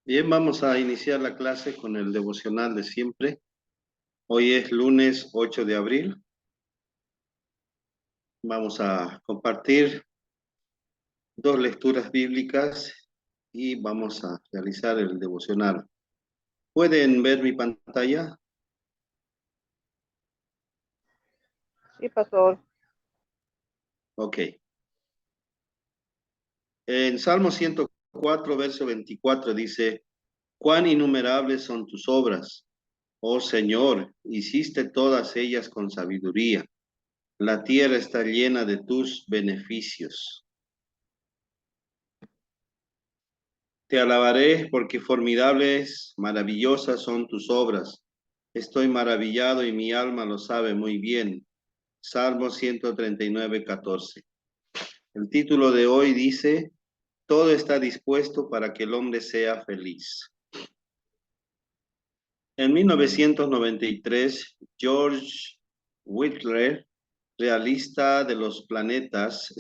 Bien, vamos a iniciar la clase con el devocional de siempre. Hoy es lunes 8 de abril. Vamos a compartir dos lecturas bíblicas y vamos a realizar el devocional. ¿Pueden ver mi pantalla? Sí, pastor. Ok. En Salmo 104, verso 24 dice, cuán innumerables son tus obras, oh Señor, hiciste todas ellas con sabiduría. La tierra está llena de tus beneficios. Te alabaré porque formidables, maravillosas son tus obras. Estoy maravillado y mi alma lo sabe muy bien. Salmo 139, 14. El título de hoy dice, todo está dispuesto para que el hombre sea feliz. En 1993, George Whitler, especialista, de los planetas,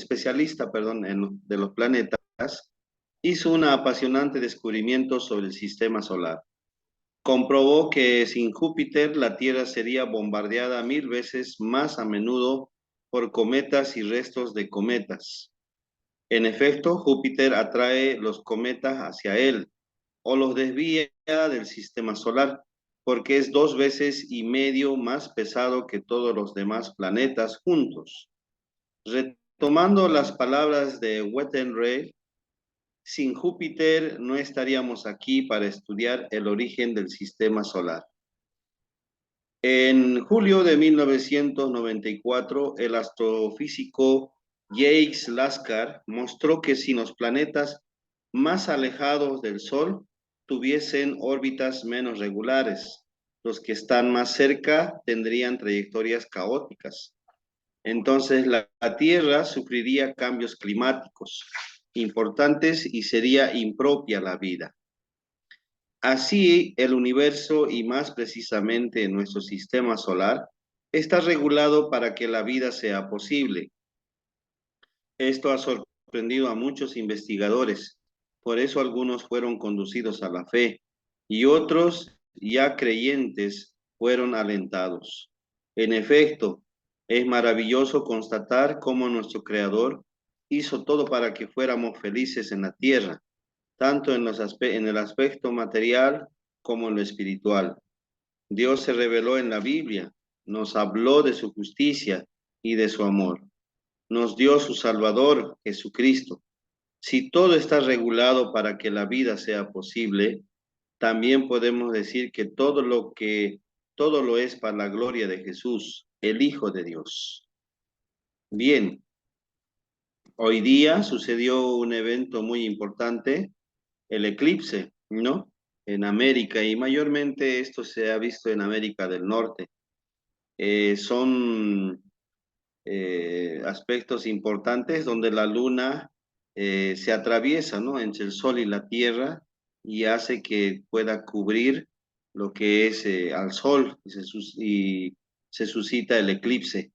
hizo un apasionante descubrimiento sobre el sistema solar. Comprobó que sin Júpiter la Tierra sería bombardeada 1000 veces más a menudo por cometas y restos de cometas. En efecto, Júpiter atrae los cometas hacia él o los desvía del sistema solar, porque es 2,5 veces más pesado que todos los demás planetas juntos. Retomando las palabras de Whittenray, sin Júpiter no estaríamos aquí para estudiar el origen del sistema solar. En julio de 1994, el astrofísico Jacques Laskar mostró que si los planetas más alejados del Sol tuviesen órbitas menos regulares, los que están más cerca tendrían trayectorias caóticas. Entonces la Tierra sufriría cambios climáticos importantes y sería impropia la vida. Así, el universo y más precisamente nuestro sistema solar está regulado para que la vida sea posible. Esto ha sorprendido a muchos investigadores, por eso algunos fueron conducidos a la fe y otros, ya creyentes, fueron alentados. En efecto, es maravilloso constatar cómo nuestro Creador hizo todo para que fuéramos felices en la tierra tanto en el aspecto material como en lo espiritual. Dios se reveló en la Biblia, nos habló de su justicia y de su amor. Nos dio su Salvador, Jesucristo. Si todo está regulado para que la vida sea posible, también podemos decir que todo lo es para la gloria de Jesús, el Hijo de Dios. Bien, hoy día sucedió un evento muy importante, el eclipse, ¿no? En América y mayormente esto se ha visto en América del Norte. Son aspectos importantes donde la luna se atraviesa, ¿no? Entre el Sol y la Tierra y hace que pueda cubrir lo que es al Sol y se suscita el eclipse.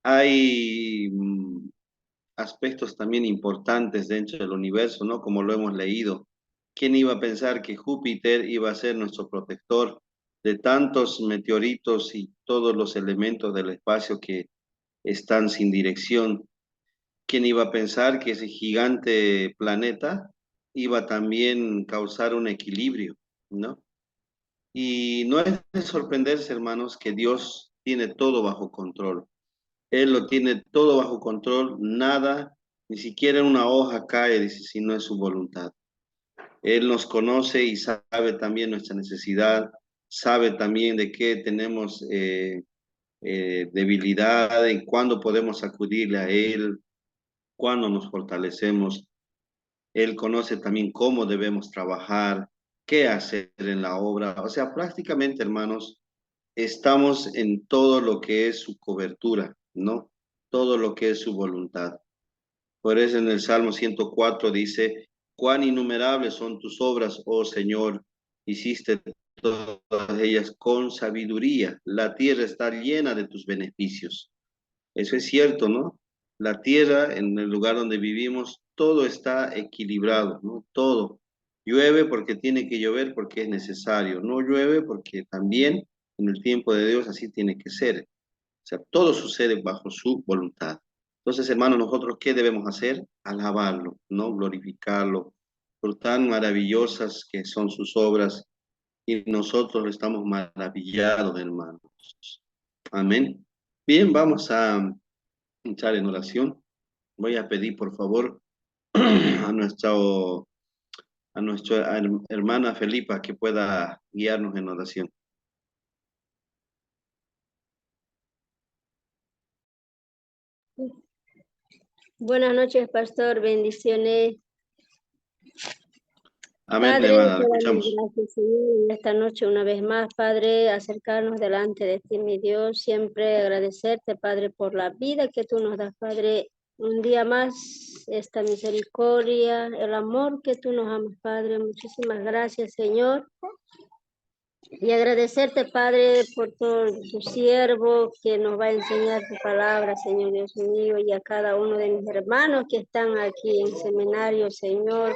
Hay aspectos también importantes dentro del universo, ¿no? Como lo hemos leído. ¿Quién iba a pensar que Júpiter iba a ser nuestro protector de tantos meteoritos y todos los elementos del espacio que están sin dirección? ¿Quién iba a pensar que ese gigante planeta iba también a causar un equilibrio, ¿no? Y no es de sorprenderse, hermanos, que Dios tiene todo bajo control. Él lo tiene todo bajo control, nada, ni siquiera una hoja cae, dice, si no es su voluntad. Él nos conoce y sabe también nuestra necesidad, sabe también de qué tenemos debilidad, y cuándo podemos acudirle a Él, cuándo nos fortalecemos. Él conoce también cómo debemos trabajar, qué hacer en la obra. O sea, prácticamente, hermanos, estamos en todo lo que es su cobertura, ¿no? Todo lo que es su voluntad. Por eso en el Salmo 104 dice, cuán innumerables son tus obras, oh Señor, hiciste todas ellas con sabiduría. La tierra está llena de tus beneficios. Eso es cierto, ¿no? La tierra, en el lugar donde vivimos, todo está equilibrado, ¿no? Todo. Llueve porque tiene que llover, porque es necesario. No llueve porque también en el tiempo de Dios así tiene que ser. O sea, todo sucede bajo su voluntad. Entonces, hermanos, nosotros, ¿qué debemos hacer? Alabarlo, ¿no? Glorificarlo, por tan maravillosas que son sus obras, y nosotros estamos maravillados, hermanos. Amén. Bien, vamos a entrar en oración. Voy a pedir, por favor, a nuestra hermana Felipa que pueda guiarnos en oración. Buenas noches, pastor. Bendiciones. Amén, Padre, hermana, la te damos escuchamos. gracias, Señor, en esta noche una vez más, Padre, acercarnos delante de ti, mi Dios, siempre agradecerte, Padre, por la vida que tú nos das, Padre, un día más, esta misericordia, el amor que tú nos amas, Padre, muchísimas gracias, Señor, y agradecerte, Padre, por todo tu siervo que nos va a enseñar tu palabra, Señor Dios mío, y a cada uno de mis hermanos que están aquí en seminario, Señor.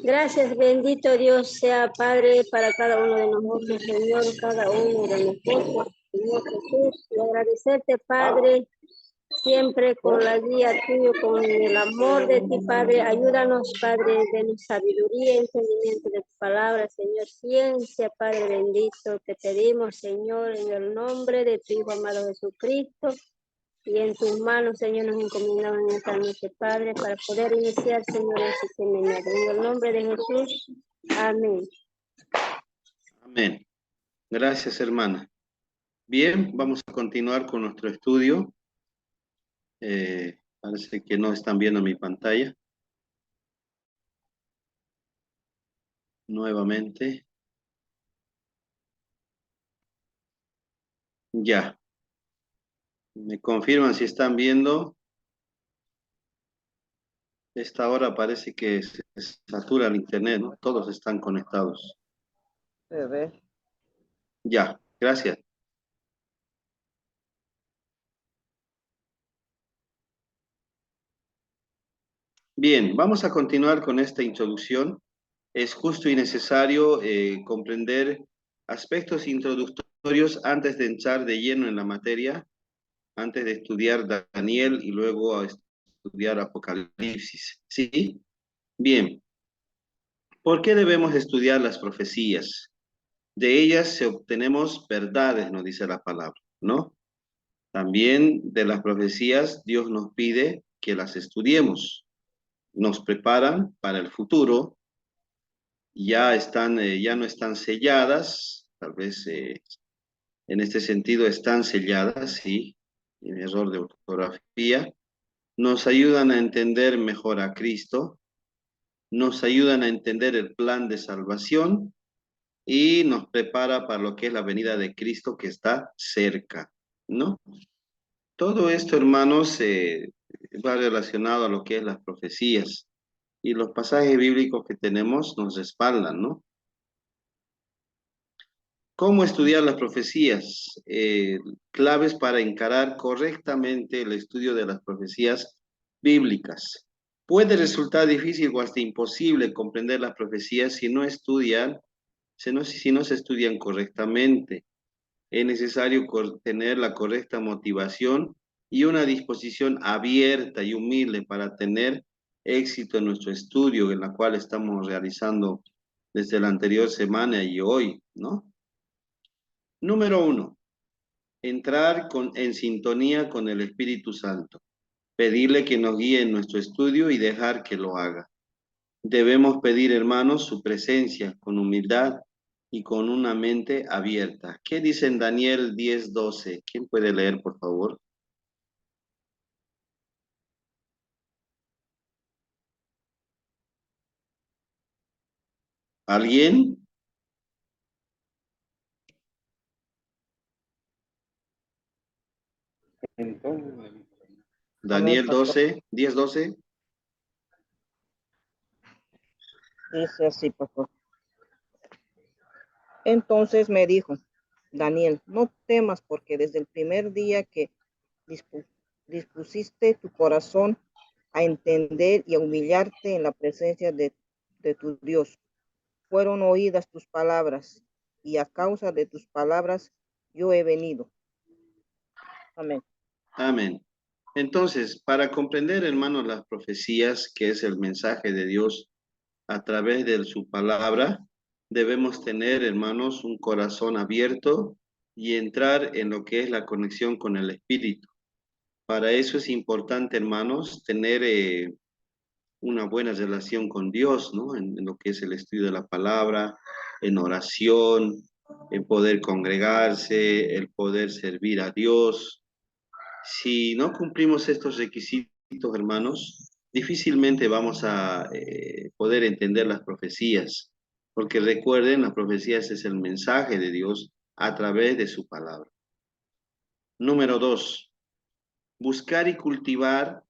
Gracias, bendito Dios sea Padre para cada uno de nosotros, Señor, cada uno de nosotros, Señor Jesús, y agradecerte, Padre, siempre con la guía tuya, con el amor de ti, Padre. Ayúdanos, Padre, de sabiduría y entendimiento de tu palabra, Señor. Ciencia, Padre bendito, te pedimos, Señor, en el nombre de tu Hijo amado Jesucristo. Y en tus manos, Señor, nos encomendamos en esta noche, Padre, para poder iniciar, Señor, este seminario. En el nombre de Jesús. Amén. Amén. Gracias, hermana. Bien, vamos a continuar con nuestro estudio. Parece que no están viendo mi pantalla. Nuevamente. Ya. Me confirman si están viendo. Esta hora parece que se satura el internet, ¿no? Todos están conectados. Se ve. Ya, gracias. Bien, vamos a continuar con esta introducción. Es justo y necesario comprender aspectos introductorios antes de entrar de lleno en la materia, antes de estudiar Daniel y luego a estudiar Apocalipsis. ¿Sí? Bien, ¿por qué debemos estudiar las profecías? De ellas se obtenemos verdades, nos dice la palabra, ¿no? También de las profecías Dios nos pide que las estudiemos, nos preparan para el futuro, ya no están selladas, tal vez en este sentido están selladas, sí, en error de ortografía, nos ayudan a entender mejor a Cristo, nos ayudan a entender el plan de salvación y nos prepara para lo que es la venida de Cristo que está cerca, ¿no? Todo esto, hermanos, va relacionado a lo que es las profecías y los pasajes bíblicos que tenemos nos respaldan, ¿no? ¿Cómo estudiar las profecías? Claves para encarar correctamente el estudio de las profecías bíblicas. Puede resultar difícil o hasta imposible comprender las profecías si no se estudian correctamente. Es necesario tener la correcta motivación y una disposición abierta y humilde para tener éxito en nuestro estudio, en la cual estamos realizando desde la anterior semana y hoy, ¿no? Número uno, entrar en sintonía con el Espíritu Santo, pedirle que nos guíe en nuestro estudio y dejar que lo haga. Debemos pedir, hermanos, su presencia con humildad y con una mente abierta. ¿Qué dice en Daniel 10:12? ¿Quién puede leer, por favor? ¿Alguien? Amén, Daniel pastor. 10:12. Dice así, pastor. Entonces me dijo, Daniel, no temas porque desde el primer día que dispusiste tu corazón a entender y a humillarte en la presencia de tu Dios, fueron oídas tus palabras y a causa de tus palabras yo he venido. Amén. Amén. Entonces, para comprender, hermanos, las profecías, que es el mensaje de Dios a través de su palabra, debemos tener, hermanos, un corazón abierto y entrar en lo que es la conexión con el Espíritu. Para eso es importante, hermanos, tener una buena relación con Dios, ¿no? En lo que es el estudio de la palabra, en oración, en poder congregarse, el poder servir a Dios. Si no cumplimos estos requisitos, hermanos, difícilmente vamos a poder entender las profecías, porque recuerden, las profecías es el mensaje de Dios a través de su palabra. Número 2, buscar y cultivar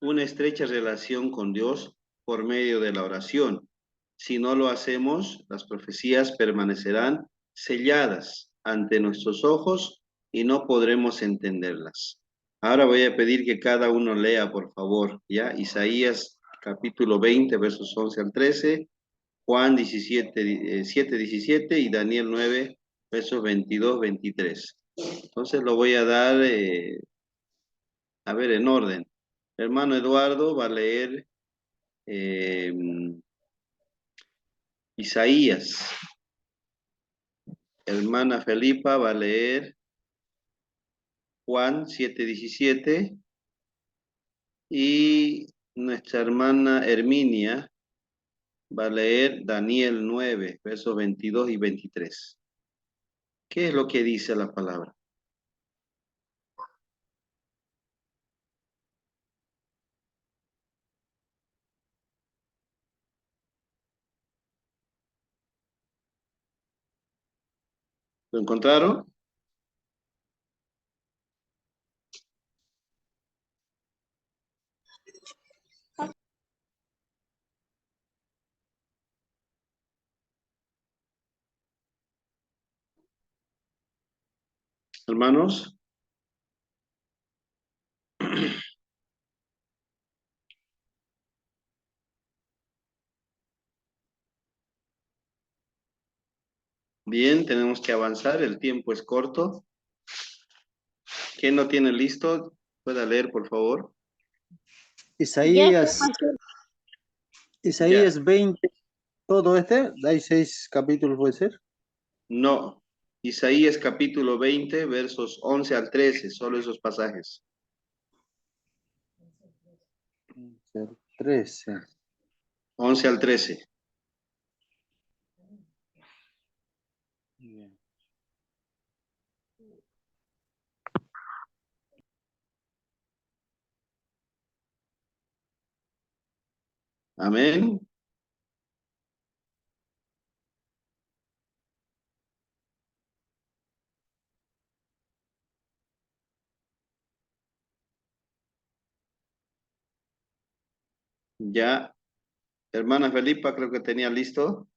una estrecha relación con Dios por medio de la oración. Si no lo hacemos, las profecías permanecerán selladas ante nuestros ojos y no podremos entenderlas. Ahora voy a pedir que cada uno lea, por favor, ¿ya? Isaías capítulo 20, versos 11 al 13, Juan 17, 7, 17 y Daniel 9, versos 22, 23. Entonces lo voy a dar, a ver, en orden. Hermano Eduardo va a leer eh, Isaías. Hermana Felipa va a leer Juan 7:17 y nuestra hermana Herminia va a leer Daniel 9, versos 22 y 23. ¿Qué es lo que dice la palabra? ¿Lo encontraron? Hermanos. Bien, tenemos que avanzar, el tiempo es corto. ¿Quién lo tiene listo? Pueda leer, por favor. Isaías, pastor. Isaías 20, todo este, hay 6 capítulos, ¿puede ser? No. Isaías capítulo 20, versos 11 al 13, solo esos pasajes. 13. 11 al 13. Bien. Amén. Ya, hermana Felipa, creo que tenía listo.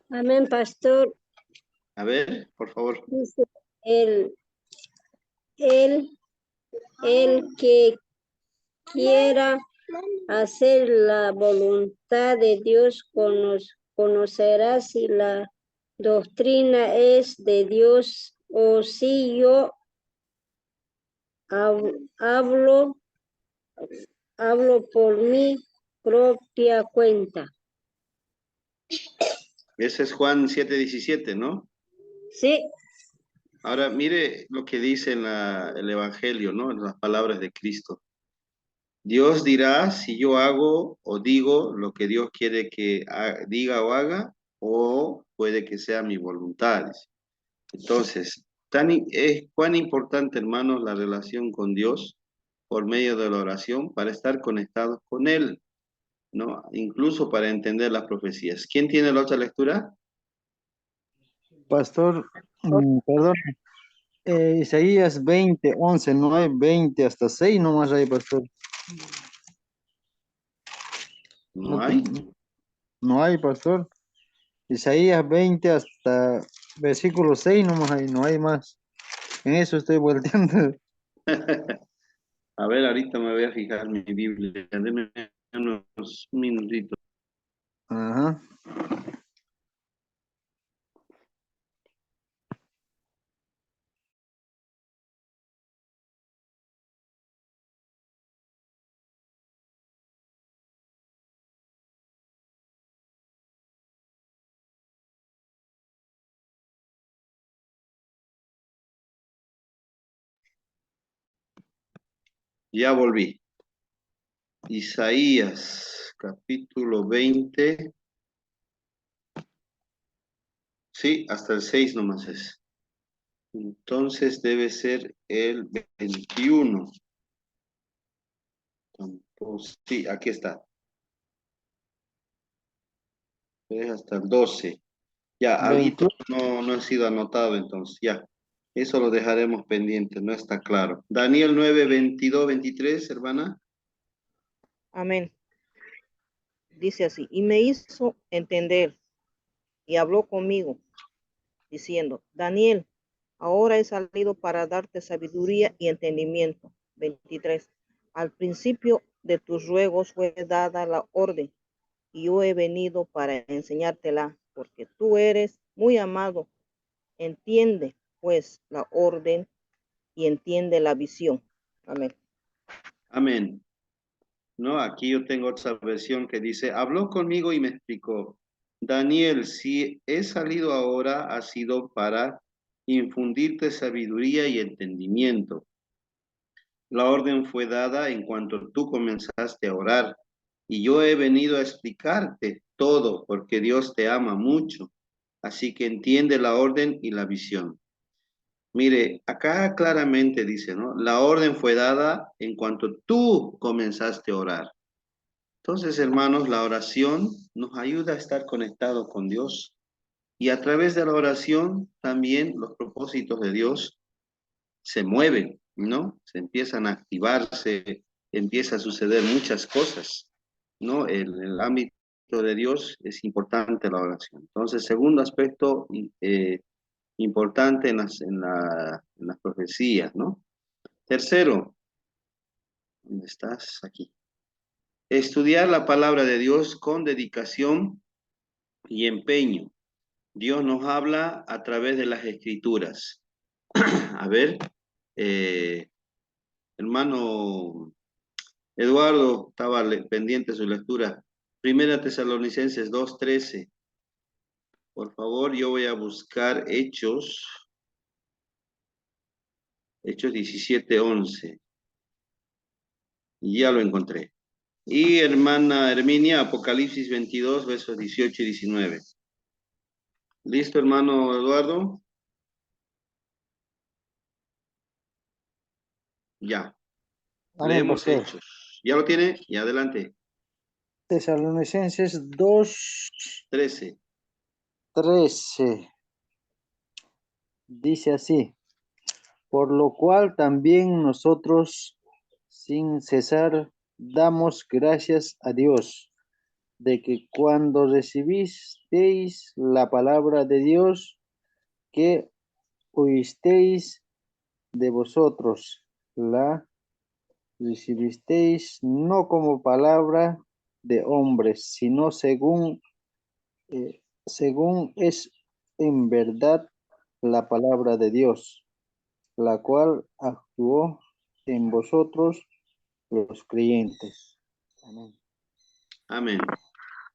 Amén, pastor. A ver, por favor. Dice, el, el, el que quiera hacer la voluntad de Dios conocerá si la doctrina es de Dios o si yo hablo por mi propia cuenta. Ese es Juan 7:17, ¿no? Sí, Ahora, mire lo que dice en el Evangelio, ¿no? En las palabras de Cristo. Dios dirá si yo hago o digo lo que Dios quiere que diga o haga, o puede que sea mi voluntad. Entonces, es cuán importante, hermanos, la relación con Dios por medio de la oración para estar conectados con Él, ¿no? Incluso para entender las profecías. ¿Quién tiene la otra lectura? Pastor, perdón, Isaías 20, 11, no hay 20 hasta 6 nomás hay, pastor. ¿No hay? No hay, pastor. Isaías 20 hasta versículo 6 nomás hay, no hay más. En eso estoy volteando. A ver, ahorita me voy a fijar en mi Biblia. Deme unos minutitos. Ajá. Ya volví. Isaías, capítulo 20. Sí, hasta el 6 nomás es. Entonces debe ser el 21. Sí, aquí está. Es hasta el 12. Ya, algo 21. no ha sido anotado entonces, ya. Eso lo dejaremos pendiente, no está claro. Daniel 9, 22, 23, hermana. Amén. Dice así, y me hizo entender y habló conmigo, diciendo, Daniel, ahora he salido para darte sabiduría y entendimiento. 23. Al principio de tus ruegos fue dada la orden, y yo he venido para enseñártela, porque tú eres muy amado. Entiende, pues, la orden y entiende la visión. Amén. Amén. No, aquí yo tengo otra versión que dice, habló conmigo y me explicó, Daniel, si he salido ahora ha sido para infundirte sabiduría y entendimiento. La orden fue dada en cuanto tú comenzaste a orar y yo he venido a explicarte todo porque Dios te ama mucho. Así que entiende la orden y la visión. Mire, acá claramente dice, ¿no? La orden fue dada en cuanto tú comenzaste a orar. Entonces, hermanos, la oración nos ayuda a estar conectados con Dios y a través de la oración también los propósitos de Dios se mueven, ¿no? Se empiezan a activarse, empieza a suceder muchas cosas, ¿no? El ámbito de Dios es importante la oración. Entonces, segundo aspecto importante en las profecías, ¿no? Tercero, ¿dónde estás? Aquí. Estudiar la palabra de Dios con dedicación y empeño. Dios nos habla a través de las escrituras. A ver, eh, hermano Eduardo, estaba pendiente de su lectura. Primera Tesalonicenses 2:13. Por favor, yo voy a buscar Hechos 17:11. Y ya lo encontré. Y hermana Herminia, Apocalipsis 22, versos 18 y 19. ¿Listo, hermano Eduardo? Ya. Amén, Leemos pastor. Hechos. ¿Ya lo tiene? Y adelante. Tesalonicenses 2, 13. 13. Dice así, por lo cual también nosotros sin cesar damos gracias a Dios de que cuando recibisteis la palabra de Dios que oísteis de vosotros, la recibisteis no como palabra de hombres, sino según es en verdad la palabra de Dios, la cual actuó en vosotros los creyentes. Amén. Amén.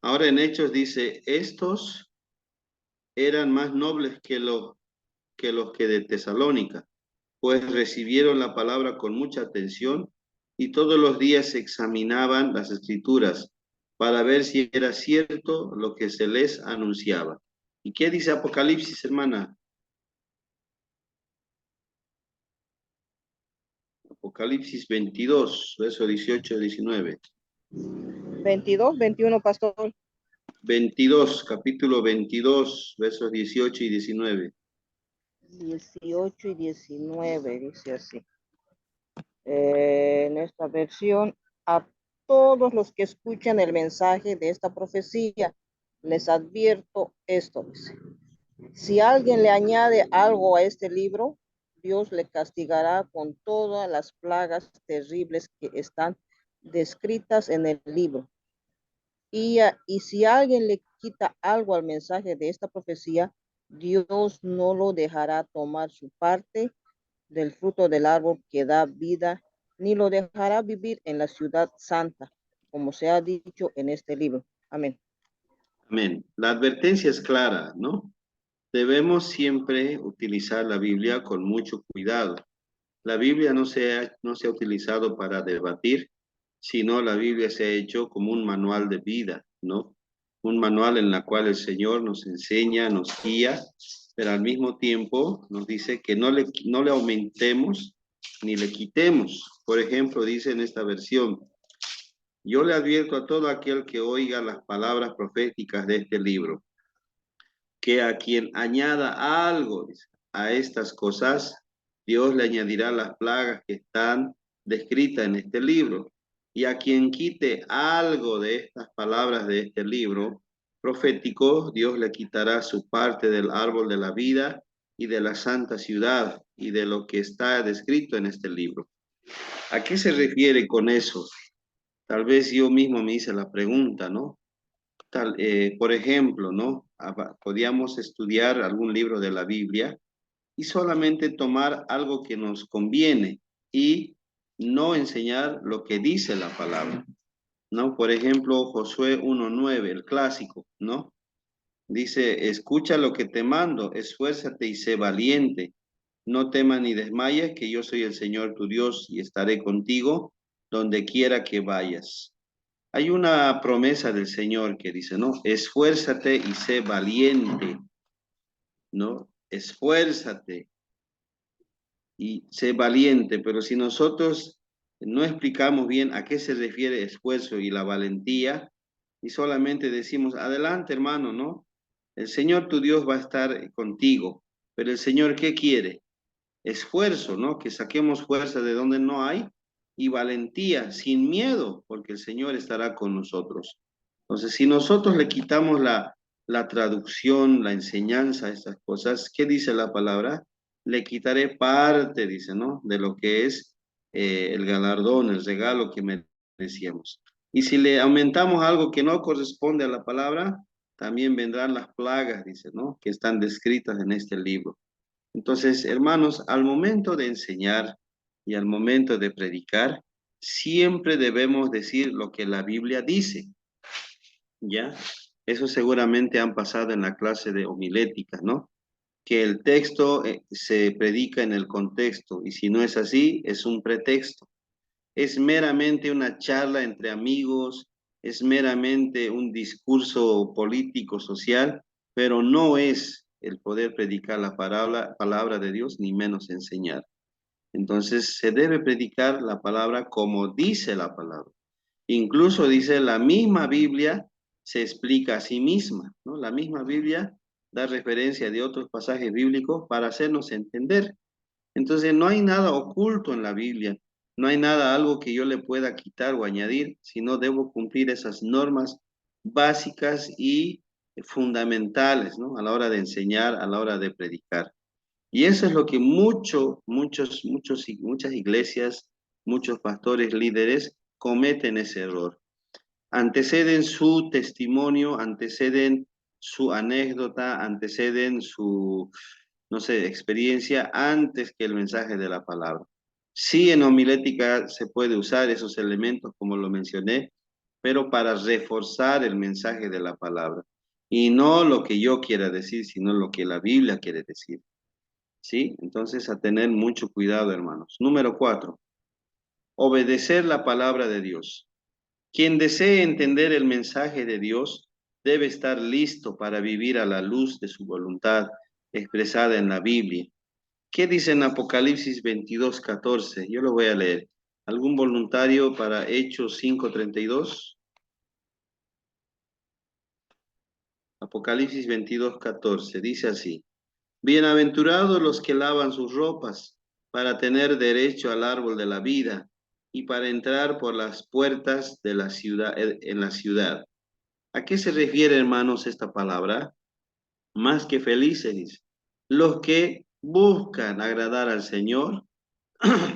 Ahora en Hechos dice, estos eran más nobles que los que de Tesalónica, pues recibieron la palabra con mucha atención y todos los días examinaban las escrituras para ver si era cierto lo que se les anunciaba. ¿Y qué dice Apocalipsis, hermana? Apocalipsis 22, verso 18 y 19. 22, 21, pastor. 22, capítulo 22, versos 18 y 19. 18 y 19, dice así. En esta versión, a todos los que escuchan el mensaje de esta profecía Les advierto esto, dice. Si alguien le añade algo a este libro, Dios le castigará con todas las plagas terribles que están descritas en el libro. Y si alguien le quita algo al mensaje de esta profecía, Dios no lo dejará tomar su parte del fruto del árbol que da vida, ni lo dejará vivir en la ciudad santa, como se ha dicho en este libro. Amén. Amén. La advertencia es clara, ¿no? Debemos siempre utilizar la Biblia con mucho cuidado. La Biblia no se ha utilizado para debatir, sino la Biblia se ha hecho como un manual de vida, ¿no? Un manual en la cual el Señor nos enseña, nos guía, pero al mismo tiempo nos dice que no le aumentemos ni le quitemos. Por ejemplo, dice en esta versión, yo le advierto a todo aquel que oiga las palabras proféticas de este libro, que a quien añada algo dice, a estas cosas, Dios le añadirá las plagas que están descritas en este libro. Y a quien quite algo de estas palabras de este libro profético, Dios le quitará su parte del árbol de la vida y de la santa ciudad y de lo que está descrito en este libro. ¿A qué se refiere con eso? Tal vez yo mismo me hice la pregunta, ¿no? Por ejemplo, ¿no? Podíamos estudiar algún libro de la Biblia y solamente tomar algo que nos conviene y no enseñar lo que dice la palabra, ¿no? Por ejemplo, Josué 1:9, el clásico, ¿no? Dice, escucha lo que te mando, esfuérzate y sé valiente, no temas ni desmayes, que yo soy el Señor tu Dios y estaré contigo donde quiera que vayas. Hay una promesa del Señor que dice, ¿no? Esfuérzate y sé valiente, ¿no? Esfuérzate y sé valiente, pero si nosotros no explicamos bien a qué se refiere esfuerzo y la valentía, y solamente decimos, adelante hermano, ¿no? El Señor tu Dios va a estar contigo, pero el Señor, ¿qué quiere? Esfuerzo, ¿no? Que saquemos fuerza de donde no hay y valentía, sin miedo, porque el Señor estará con nosotros. Entonces, si nosotros le quitamos la traducción, la enseñanza a estas cosas, ¿qué dice la palabra? Le quitaré parte, dice, ¿no? De lo que es el galardón, el regalo que merecíamos. Y si le aumentamos algo que no corresponde a la palabra, también vendrán las plagas, dice, ¿no? Que están descritas en este libro. Entonces, hermanos, al momento de enseñar y al momento de predicar, siempre debemos decir lo que la Biblia dice, ¿ya? Eso seguramente han pasado en la clase de homilética, ¿no? Que el texto se predica en el contexto y si no es así, es un pretexto. Es meramente una charla entre amigos, es meramente un discurso político, social, pero no es el poder predicar la palabra de Dios, ni menos enseñar. Entonces, se debe predicar la palabra como dice la palabra. Incluso dice la misma Biblia se explica a sí misma, ¿no? La misma Biblia da referencia de otros pasajes bíblicos para hacernos entender. Entonces, no hay nada oculto en la Biblia, no hay nada, algo que yo le pueda quitar o añadir, sino debo cumplir esas normas básicas y fundamentales, ¿no? A la hora de enseñar, a la hora de predicar. Y eso es lo que muchas iglesias, muchos pastores, líderes cometen ese error. Anteceden su testimonio, anteceden su anécdota, anteceden su, no sé, experiencia antes que el mensaje de la palabra. Sí, en homilética se puede usar esos elementos, como lo mencioné, pero para reforzar el mensaje de la palabra. Y no lo que yo quiera decir, sino lo que la Biblia quiere decir. ¿Sí? Entonces, a tener mucho cuidado, hermanos. Número 4, obedecer la palabra de Dios. Quien desee entender el mensaje de Dios debe estar listo para vivir a la luz de su voluntad expresada en la Biblia. ¿Qué dice en Apocalipsis 22:14? Yo lo voy a leer. ¿Algún voluntario para Hechos 5:32? Apocalipsis 22:14. Dice así. Bienaventurados los que lavan sus ropas para tener derecho al árbol de la vida y para entrar por las puertas de la ciudad, en la ciudad. ¿A qué se refiere, hermanos, esta palabra? Más que felices, dice. Los que buscan agradar al Señor,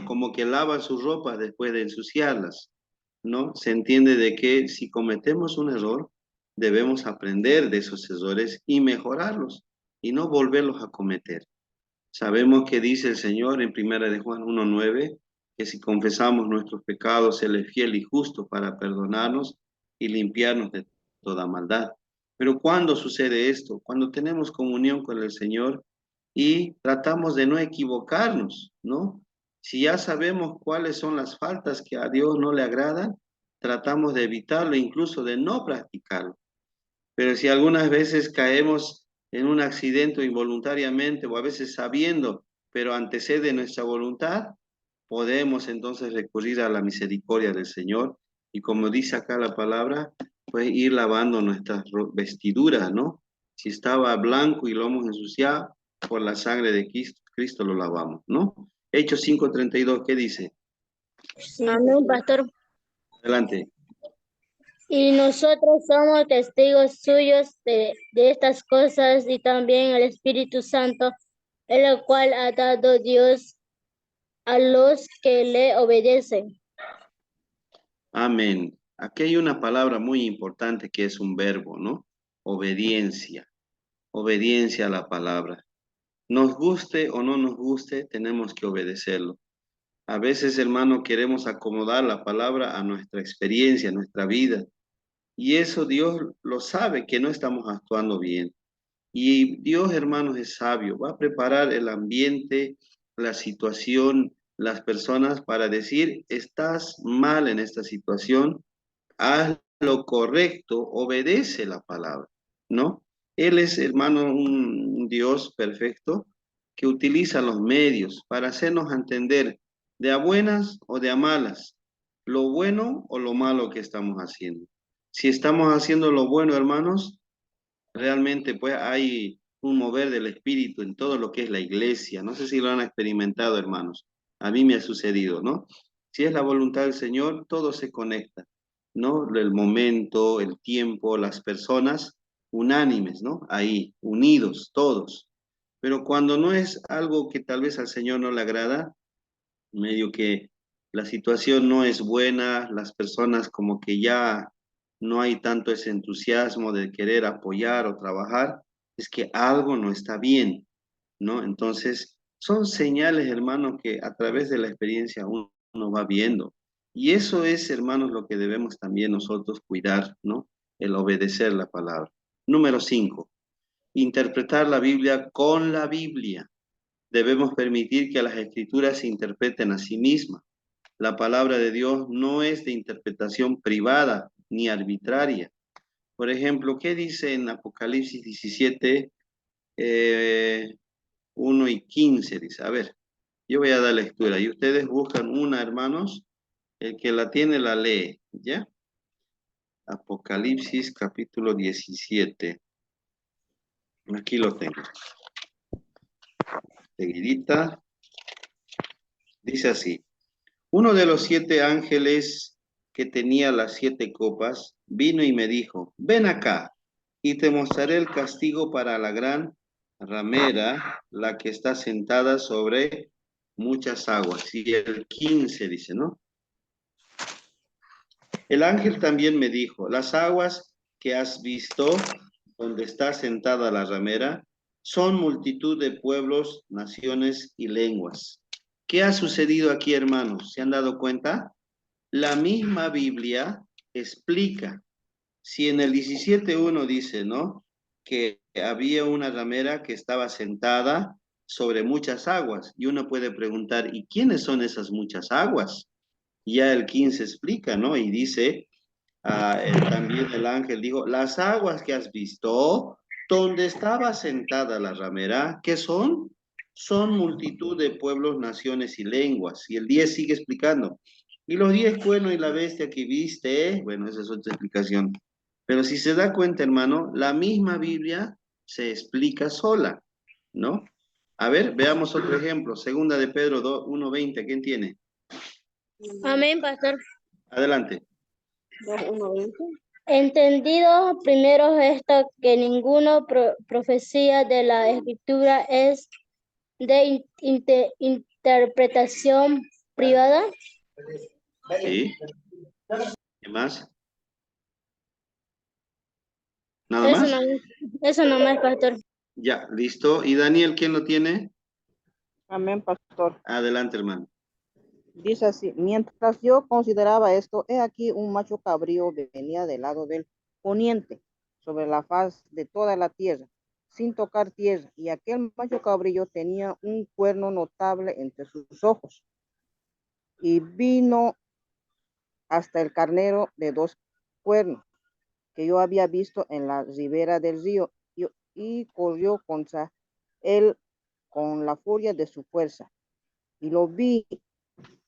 como que lavan sus ropas después de ensuciarlas, ¿no? Se entiende de que si cometemos un error, debemos aprender de esos errores y mejorarlos y no volverlos a cometer. Sabemos que dice el Señor en 1 de Juan 1:9, que si confesamos nuestros pecados, Él es fiel y justo para perdonarnos y limpiarnos de toda maldad. Pero ¿cuándo sucede esto? Cuando tenemos comunión con el Señor y tratamos de no equivocarnos, ¿no? Si ya sabemos cuáles son las faltas que a Dios no le agradan, tratamos de evitarlo, incluso de no practicarlo. Pero si algunas veces caemos en un accidente involuntariamente o a veces sabiendo, pero antecede nuestra voluntad, podemos entonces recurrir a la misericordia del Señor y como dice acá la palabra, pues ir lavando nuestras vestiduras, ¿no? Si estaba blanco y lo hemos ensuciado, por la sangre de Cristo lo lavamos, ¿no? Hechos 5:32, ¿qué dice? Amén, pastor. Adelante. Y nosotros somos testigos suyos de estas cosas y también el Espíritu Santo, el cual ha dado Dios a los que le obedecen. Amén. Aquí hay una palabra muy importante que es un verbo, ¿no? Obediencia. Obediencia a la palabra. Nos guste o no nos guste, tenemos que obedecerlo. A veces, hermano, queremos acomodar la palabra a nuestra experiencia, a nuestra vida. Y eso Dios lo sabe, que no estamos actuando bien. Y Dios, hermanos, es sabio. Va a preparar el ambiente, la situación, las personas para decir, estás mal en esta situación, haz lo correcto, obedece la palabra, ¿no? Él es, hermano, un Dios perfecto que utiliza los medios para hacernos entender de a buenas o de a malas, lo bueno o lo malo que estamos haciendo. Si estamos haciendo lo bueno, hermanos, realmente pues hay un mover del espíritu en todo lo que es la iglesia. No sé si lo han experimentado, hermanos. A mí me ha sucedido, ¿no? Si es la voluntad del Señor, todo se conecta, ¿no? El momento, el tiempo, las personas unánimes, ¿no? Ahí, unidos, todos. Pero cuando no es algo que tal vez al Señor no le agrada, medio que la situación no es buena, las personas como que ya no hay tanto ese entusiasmo de querer apoyar o trabajar, es que algo no está bien, ¿no? Entonces, son señales, hermanos, que a través de la experiencia uno va viendo. Y eso es, hermanos, lo que debemos también nosotros cuidar, ¿no? El obedecer la palabra. Número 5, interpretar la Biblia con la Biblia. Debemos permitir que las escrituras se interpreten a sí mismas. La palabra de Dios no es de interpretación privada ni arbitraria. Por ejemplo, ¿qué dice en Apocalipsis 17, 1 y 15? Dice, a ver, yo voy a dar lectura y ustedes buscan una, hermanos, el que la tiene la lee, ¿ya? Apocalipsis capítulo 17. Aquí lo tengo. Seguidita. Dice así. Uno de los 7 ángeles que tenía las 7 copas vino y me dijo, ven acá y te mostraré el castigo para la gran ramera, la que está sentada sobre muchas aguas. Y el 15 dice, ¿no? El ángel también me dijo, las aguas que has visto donde está sentada la ramera son multitud de pueblos, naciones y lenguas. ¿Qué ha sucedido aquí, hermanos? ¿Se han dado cuenta? La misma Biblia explica. Si en el 17:1 dice, ¿no? Que había una ramera que estaba sentada sobre muchas aguas. Y uno puede preguntar, ¿y quiénes son esas muchas aguas? Ya el 15 explica, ¿no? Y dice, también el ángel dijo, las aguas que has visto, donde estaba sentada la ramera, ¿qué son? Son multitud de pueblos, naciones y lenguas. Y el 10 sigue explicando. Y los 10 cuernos y la bestia que viste, bueno, esa es otra explicación. Pero si se da cuenta, hermano, la misma Biblia se explica sola, ¿no? A ver, veamos otro ejemplo. Segunda de Pedro 1:20, ¿quién tiene? Amén, pastor. Adelante. 1:20. Entendido primero esto, que ninguna profecía de la Escritura es de interpretación privada. ¿Sí? ¿Qué más? ¿Nada más? Eso no más, pastor. Ya, listo. ¿Y Daniel, quién lo tiene? Amén, pastor. Adelante, hermano. Dice así, mientras yo consideraba esto, he aquí un macho cabrío venía del lado del poniente, sobre la faz de toda la tierra, sin tocar tierra, y aquel macho cabrío tenía un cuerno notable entre sus ojos, y vino hasta el carnero de 2 cuernos, que yo había visto en la ribera del río, y corrió contra él con la furia de su fuerza, y lo vi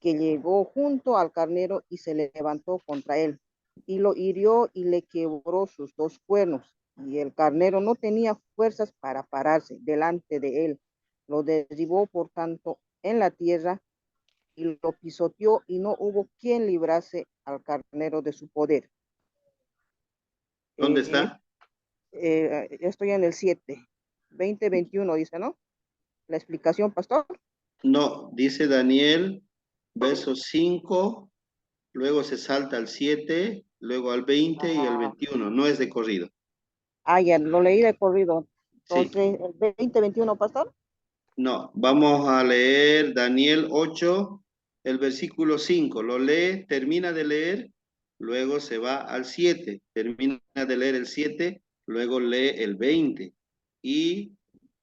que llegó junto al carnero y se levantó contra él, y lo hirió y le quebró sus 2 cuernos, y el carnero no tenía fuerzas para pararse delante de él. Lo derribó, por tanto, en la tierra, y lo pisoteó, y no hubo quien librase al carnero de su poder. ¿Dónde Eh, está? Estoy en el 7, 20-21, dice, ¿no? La explicación, pastor. No, dice Daniel, verso 5, luego se salta al 7, luego al 20 y al 21. No es de corrido. Ya lo leí de corrido. Sí. Entonces, el 20-21, pastor. No, vamos a leer Daniel 8, el versículo 5. Lo lee, termina de leer, luego se va al 7. Termina de leer el 7, luego lee el 20 y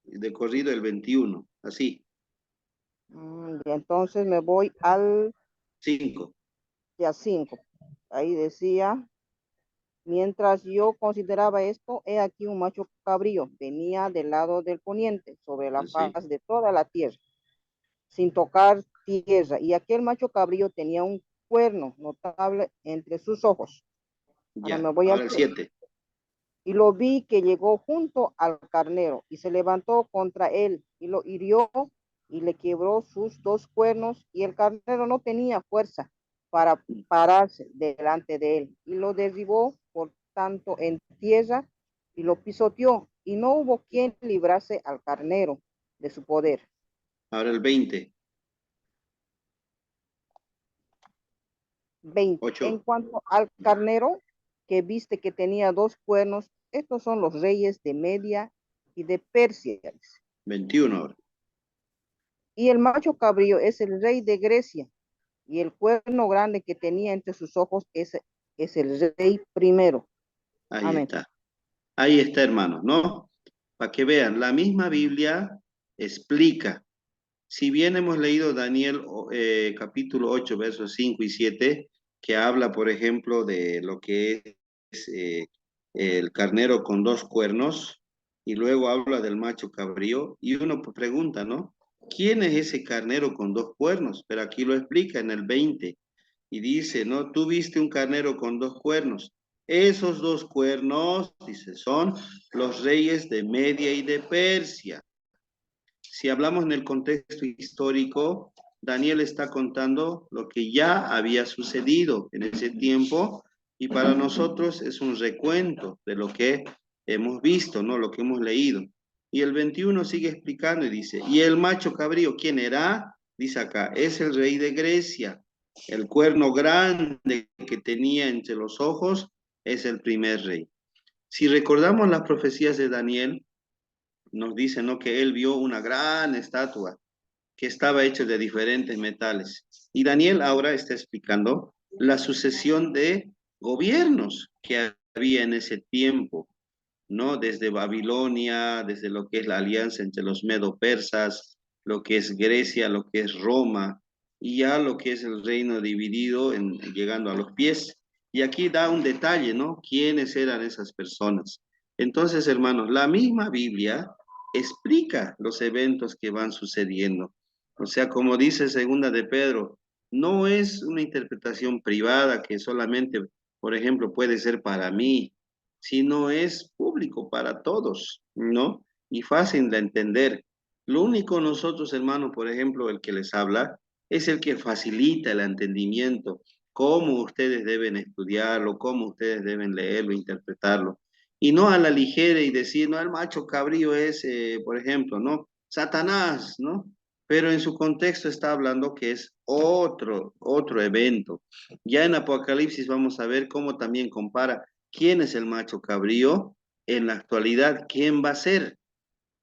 de corrido el 21. Así, Y entonces me voy al 5. día 5. Ahí decía, mientras yo consideraba esto, he aquí un macho cabrío, venía del lado del poniente, sobre la Así. faz de toda la tierra, sin tocar tierra. Y aquel macho cabrío tenía un cuerno notable entre sus ojos. Ahora Ya, me voy al ahora el 7. 7. Y lo vi que llegó junto al carnero y se levantó contra él y lo hirió y le quebró sus 2 cuernos, y el carnero no tenía fuerza para pararse delante de él, y lo derribó por tanto en tierra, y lo pisoteó, y no hubo quien librase al carnero de su poder. Ahora el 20. 20. En 8. cuanto al carnero que viste que tenía 2 cuernos, estos son los reyes de Media y de Persia. 21 ahora. Y el macho cabrío es el rey de Grecia, y el cuerno grande que tenía entre sus ojos es el rey primero. Ahí Amén. está. Ahí está, hermanos, ¿no? Para que vean, la misma Biblia explica. Si bien hemos leído Daniel capítulo 8, versos 5 y 7, que habla, por ejemplo, de lo que es el carnero con 2 cuernos, y luego habla del macho cabrío, y uno pregunta, ¿no? ¿Quién es ese carnero con 2 cuernos? Pero aquí lo explica en el 20, y dice, ¿no? Tú viste un carnero con 2 cuernos. Esos 2 cuernos, dice, son los reyes de Media y de Persia. Si hablamos en el contexto histórico, Daniel está contando lo que ya había sucedido en ese tiempo, y para nosotros es un recuento de lo que hemos visto, ¿no? Lo que hemos leído. Y el 21 sigue explicando y dice, ¿y el macho cabrío quién era? Dice acá, es el rey de Grecia. El cuerno grande que tenía entre los ojos es el primer rey. Si recordamos las profecías de Daniel, nos dice, ¿no? Que él vio una gran estatua que estaba hecha de diferentes metales. Y Daniel ahora está explicando la sucesión de gobiernos que había en ese tiempo, ¿no? Desde Babilonia, desde lo que es la alianza entre los medo-persas, lo que es Grecia, lo que es Roma, y ya lo que es el reino dividido llegando a los pies. Y aquí da un detalle, ¿no? ¿Quiénes eran esas personas? Entonces, hermanos, la misma Biblia explica los eventos que van sucediendo. O sea, como dice segunda de Pedro, no es una interpretación privada que solamente, por ejemplo, puede ser para mí, sino es público para todos, ¿no? Y fácil de entender. Lo único nosotros, hermanos, por ejemplo, el que les habla, es el que facilita el entendimiento. cómo ustedes deben estudiarlo, cómo ustedes deben leerlo, interpretarlo, y no a la ligera y decir, no, el macho cabrío es, por ejemplo, ¿no? Satanás, ¿no? Pero en su contexto está hablando que es otro evento. Ya en Apocalipsis vamos a ver cómo también compara quién es el macho cabrío en la actualidad, quién va a ser,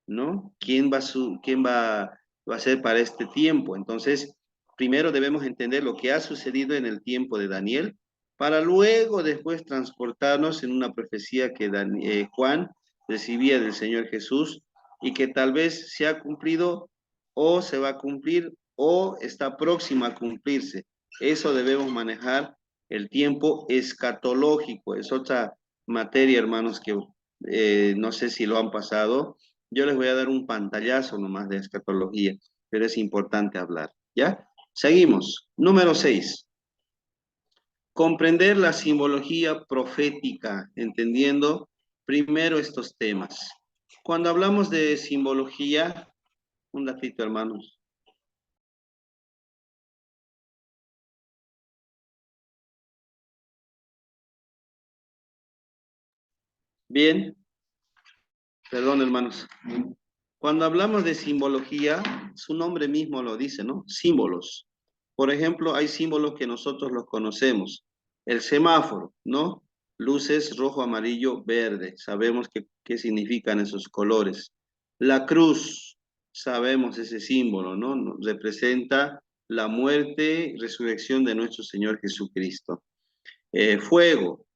¿no? ¿Quién va a ser para este tiempo? Entonces, primero debemos entender lo que ha sucedido en el tiempo de Daniel, para luego después transportarnos en una profecía que Juan recibía del Señor Jesús y que tal vez se ha cumplido o se va a cumplir o está próxima a cumplirse. Eso debemos manejar el tiempo escatológico. Es otra materia, hermanos, que no sé si lo han pasado. Yo les voy a dar un pantallazo nomás de escatología, pero es importante hablar, ¿ya? Seguimos. Número 6. Comprender la simbología profética, entendiendo primero estos temas. Cuando hablamos de simbología, un datito, hermanos. Bien, perdón, hermanos. Cuando hablamos de simbología, su nombre mismo lo dice, ¿no? Símbolos. Por ejemplo, hay símbolos que nosotros los conocemos. El semáforo, ¿no? Luces rojo, amarillo, verde. Sabemos qué significan esos colores. La cruz, sabemos ese símbolo, ¿no? Representa la muerte y resurrección de nuestro Señor Jesucristo. Fuego,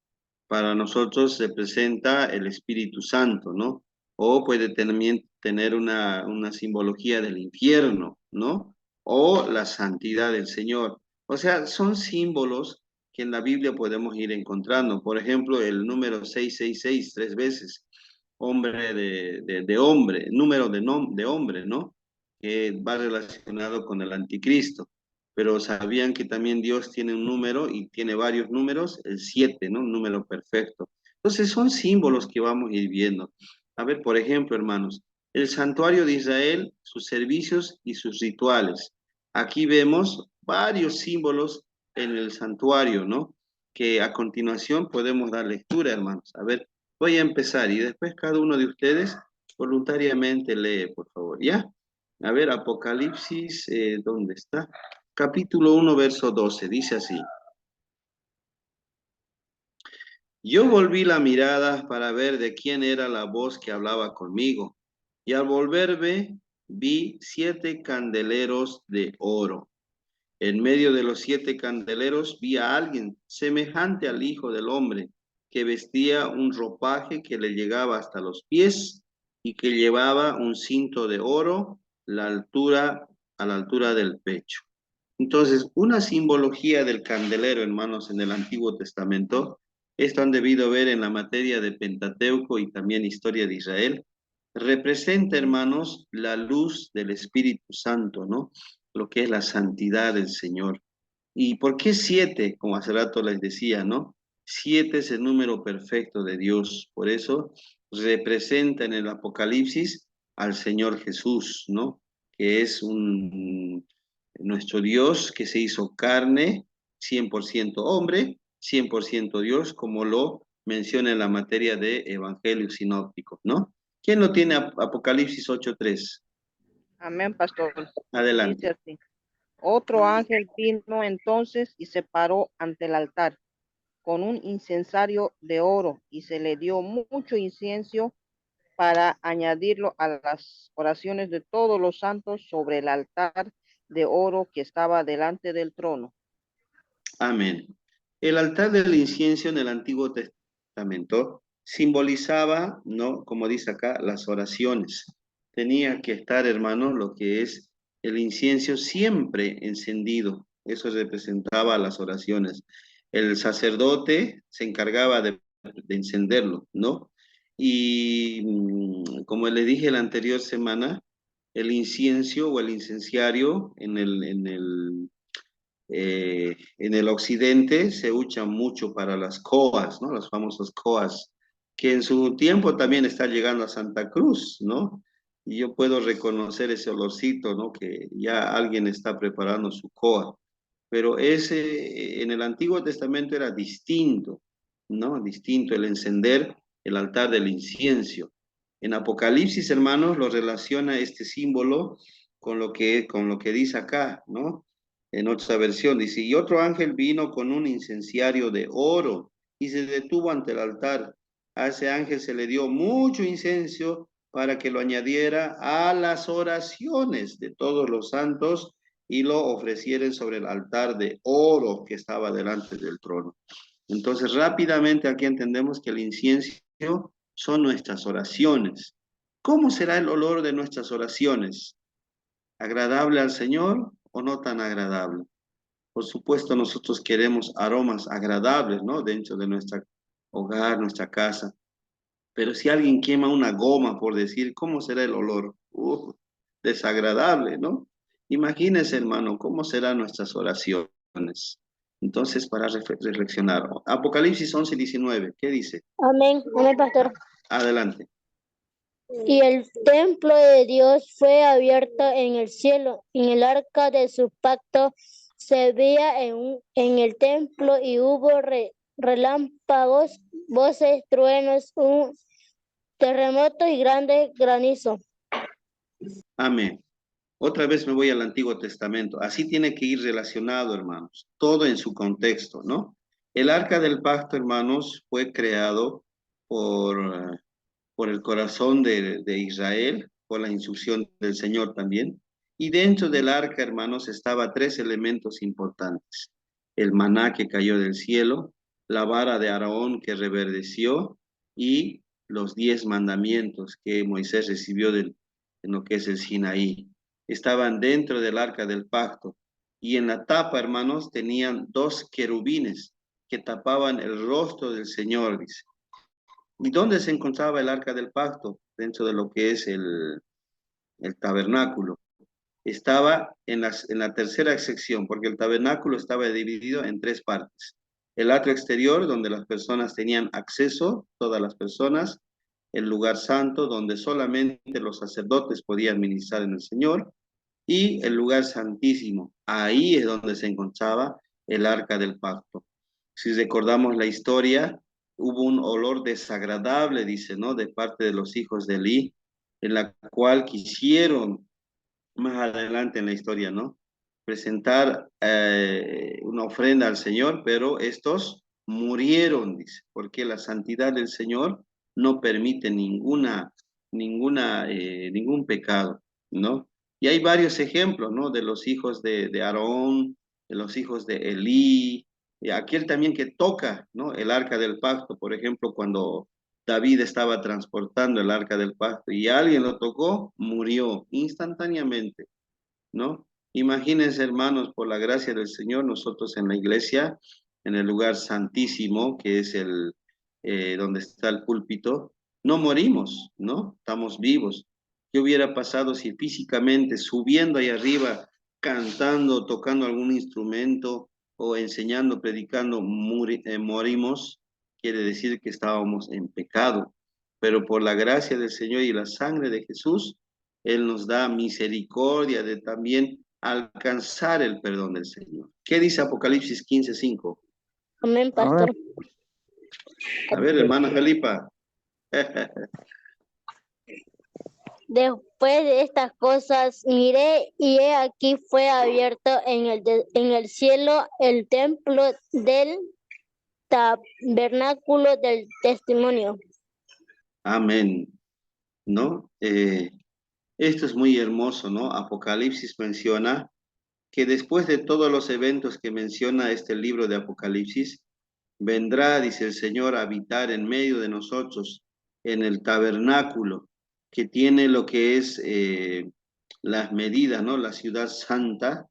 para nosotros representa el Espíritu Santo, ¿no? O puede también tener una simbología del infierno, ¿no? O la santidad del Señor. O sea, son símbolos que en la Biblia podemos ir encontrando. Por ejemplo, el número 666, 3 veces, hombre de hombre, número de hombre, ¿no? Que va relacionado con el anticristo. Pero sabían que también Dios tiene un número y tiene varios números, el 7, ¿no? Un número perfecto. Entonces son símbolos que vamos a ir viendo. A ver, por ejemplo, hermanos, el santuario de Israel, sus servicios y sus rituales. Aquí vemos varios símbolos en el santuario, ¿no? Que a continuación podemos dar lectura, hermanos. A ver, voy a empezar y después cada uno de ustedes voluntariamente lee, por favor, ¿ya? A ver, Apocalipsis, ¿dónde está? Capítulo 1, verso 12, dice así. Yo volví la mirada para ver de quién era la voz que hablaba conmigo, y al volverme vi 7 candeleros de oro. En medio de los 7 candeleros vi a alguien semejante al Hijo del Hombre, que vestía un ropaje que le llegaba hasta los pies y que llevaba un cinto de oro a la altura del pecho. Entonces, una simbología del candelero, hermanos, en el Antiguo Testamento, esto han debido ver en la materia de Pentateuco y también historia de Israel, representa, hermanos, la luz del Espíritu Santo, ¿no? Lo que es la santidad del Señor. ¿Y por qué 7? Como hace rato les decía, ¿no? 7 es el número perfecto de Dios, por eso representa en el Apocalipsis al Señor Jesús, ¿no? Que es nuestro Dios que se hizo carne, 100% hombre, 100% Dios, como lo menciona en la materia de evangelios sinópticos, ¿no? ¿Quién lo tiene Apocalipsis 8:3? Amén, pastor. Dice Adelante. así. Otro ángel vino entonces y se paró ante el altar con un incensario de oro y se le dio mucho incienso para añadirlo a las oraciones de todos los santos sobre el altar de oro que estaba delante del trono. Amén. El altar del incienso en el Antiguo Testamento simbolizaba, ¿no? Como dice acá, las oraciones. Tenía que estar, hermanos, lo que es el incienso siempre encendido. Eso representaba las oraciones. El sacerdote se encargaba de encenderlo, ¿no? Y como le dije la anterior semana, el incienso o el incenciario en el occidente se usa mucho para las coas, ¿no? Las famosas coas, que en su tiempo también está llegando a Santa Cruz, ¿no? Y yo puedo reconocer ese olorcito, ¿no? Que ya alguien está preparando su coa. pero ese en el Antiguo Testamento era distinto, ¿no? Distinto el encender el altar del incienso. En Apocalipsis, hermanos, lo relaciona este símbolo con lo que dice acá, ¿no? En otra versión dice, y otro ángel vino con un incenciario de oro y se detuvo ante el altar. A ese ángel se le dio mucho incienso para que lo añadiera a las oraciones de todos los santos y lo ofrecieren sobre el altar de oro que estaba delante del trono. Entonces, rápidamente aquí entendemos que el incienso son nuestras oraciones. ¿Cómo será el olor de nuestras oraciones? ¿Agradable al Señor o no tan agradable? Por supuesto, nosotros queremos aromas agradables, ¿no? Dentro de nuestro hogar, nuestra casa. Pero si alguien quema una goma, por decir, ¿cómo será el olor? Desagradable, ¿no? Imagínense, hermano, cómo serán nuestras oraciones. Entonces, para reflexionar. Apocalipsis 11:19, ¿qué dice? Amén, amén, pastor. Adelante. Y el templo de Dios fue abierto en el cielo, en el arca de su pacto se veía en el templo y hubo relámpagos, voces, truenos, un terremoto y grande granizo. Amén. Otra vez me voy al Antiguo Testamento. Así tiene que ir relacionado, hermanos. Todo en su contexto, ¿no? El arca del pacto, hermanos, fue creado por el corazón de Israel, por la instrucción del Señor también. Y dentro del arca, hermanos, estaba tres elementos importantes. El maná que cayó del cielo, la vara de Aarón que reverdeció y los 10 mandamientos que Moisés recibió en lo que es el Sinaí. Estaban dentro del arca del pacto. Y en la tapa, hermanos, tenían 2 querubines que tapaban el rostro del Señor, dice. ¿Y dónde se encontraba el arca del pacto? Dentro de lo que es el tabernáculo. Estaba en la tercera sección, porque el tabernáculo estaba dividido en 3 partes. El atrio exterior, donde las personas tenían acceso, todas las personas. El lugar santo, donde solamente los sacerdotes podían ministrar en el Señor. Y el lugar santísimo. Ahí es donde se encontraba el arca del pacto. Si recordamos la historia, hubo un olor desagradable, dice, ¿no? De parte de los hijos de Elí, en la cual quisieron, más adelante en la historia, ¿no? Presentar una ofrenda al Señor, pero estos murieron, dice, porque la santidad del Señor no permite ningún pecado, ¿no? Y hay varios ejemplos, ¿no? De los hijos de Aarón, de los hijos de Elí, y aquel también que toca, ¿no? El arca del pacto, por ejemplo, cuando David estaba transportando el arca del pacto y alguien lo tocó, murió instantáneamente, ¿no? Imagínense, hermanos, por la gracia del Señor, nosotros en la iglesia, en el lugar santísimo, que es donde está el púlpito, no morimos, ¿no? Estamos vivos. ¿Qué hubiera pasado si físicamente, subiendo ahí arriba, cantando, tocando algún instrumento o enseñando, predicando, morimos? Quiere decir que estábamos en pecado. Pero por la gracia del Señor y la sangre de Jesús, Él nos da misericordia de también alcanzar el perdón del Señor. ¿Qué dice Apocalipsis 15:5? Amén, pastor. A ver, hermana Felipa. Después de estas cosas miré y he aquí fue abierto en el cielo el templo del tabernáculo del testimonio. Amén. ¿No? Esto es muy hermoso, ¿no? Apocalipsis menciona que después de todos los eventos que menciona este libro de Apocalipsis, vendrá, dice el Señor, a habitar en medio de nosotros en el tabernáculo, que tiene lo que es las medidas, ¿no? La ciudad santa,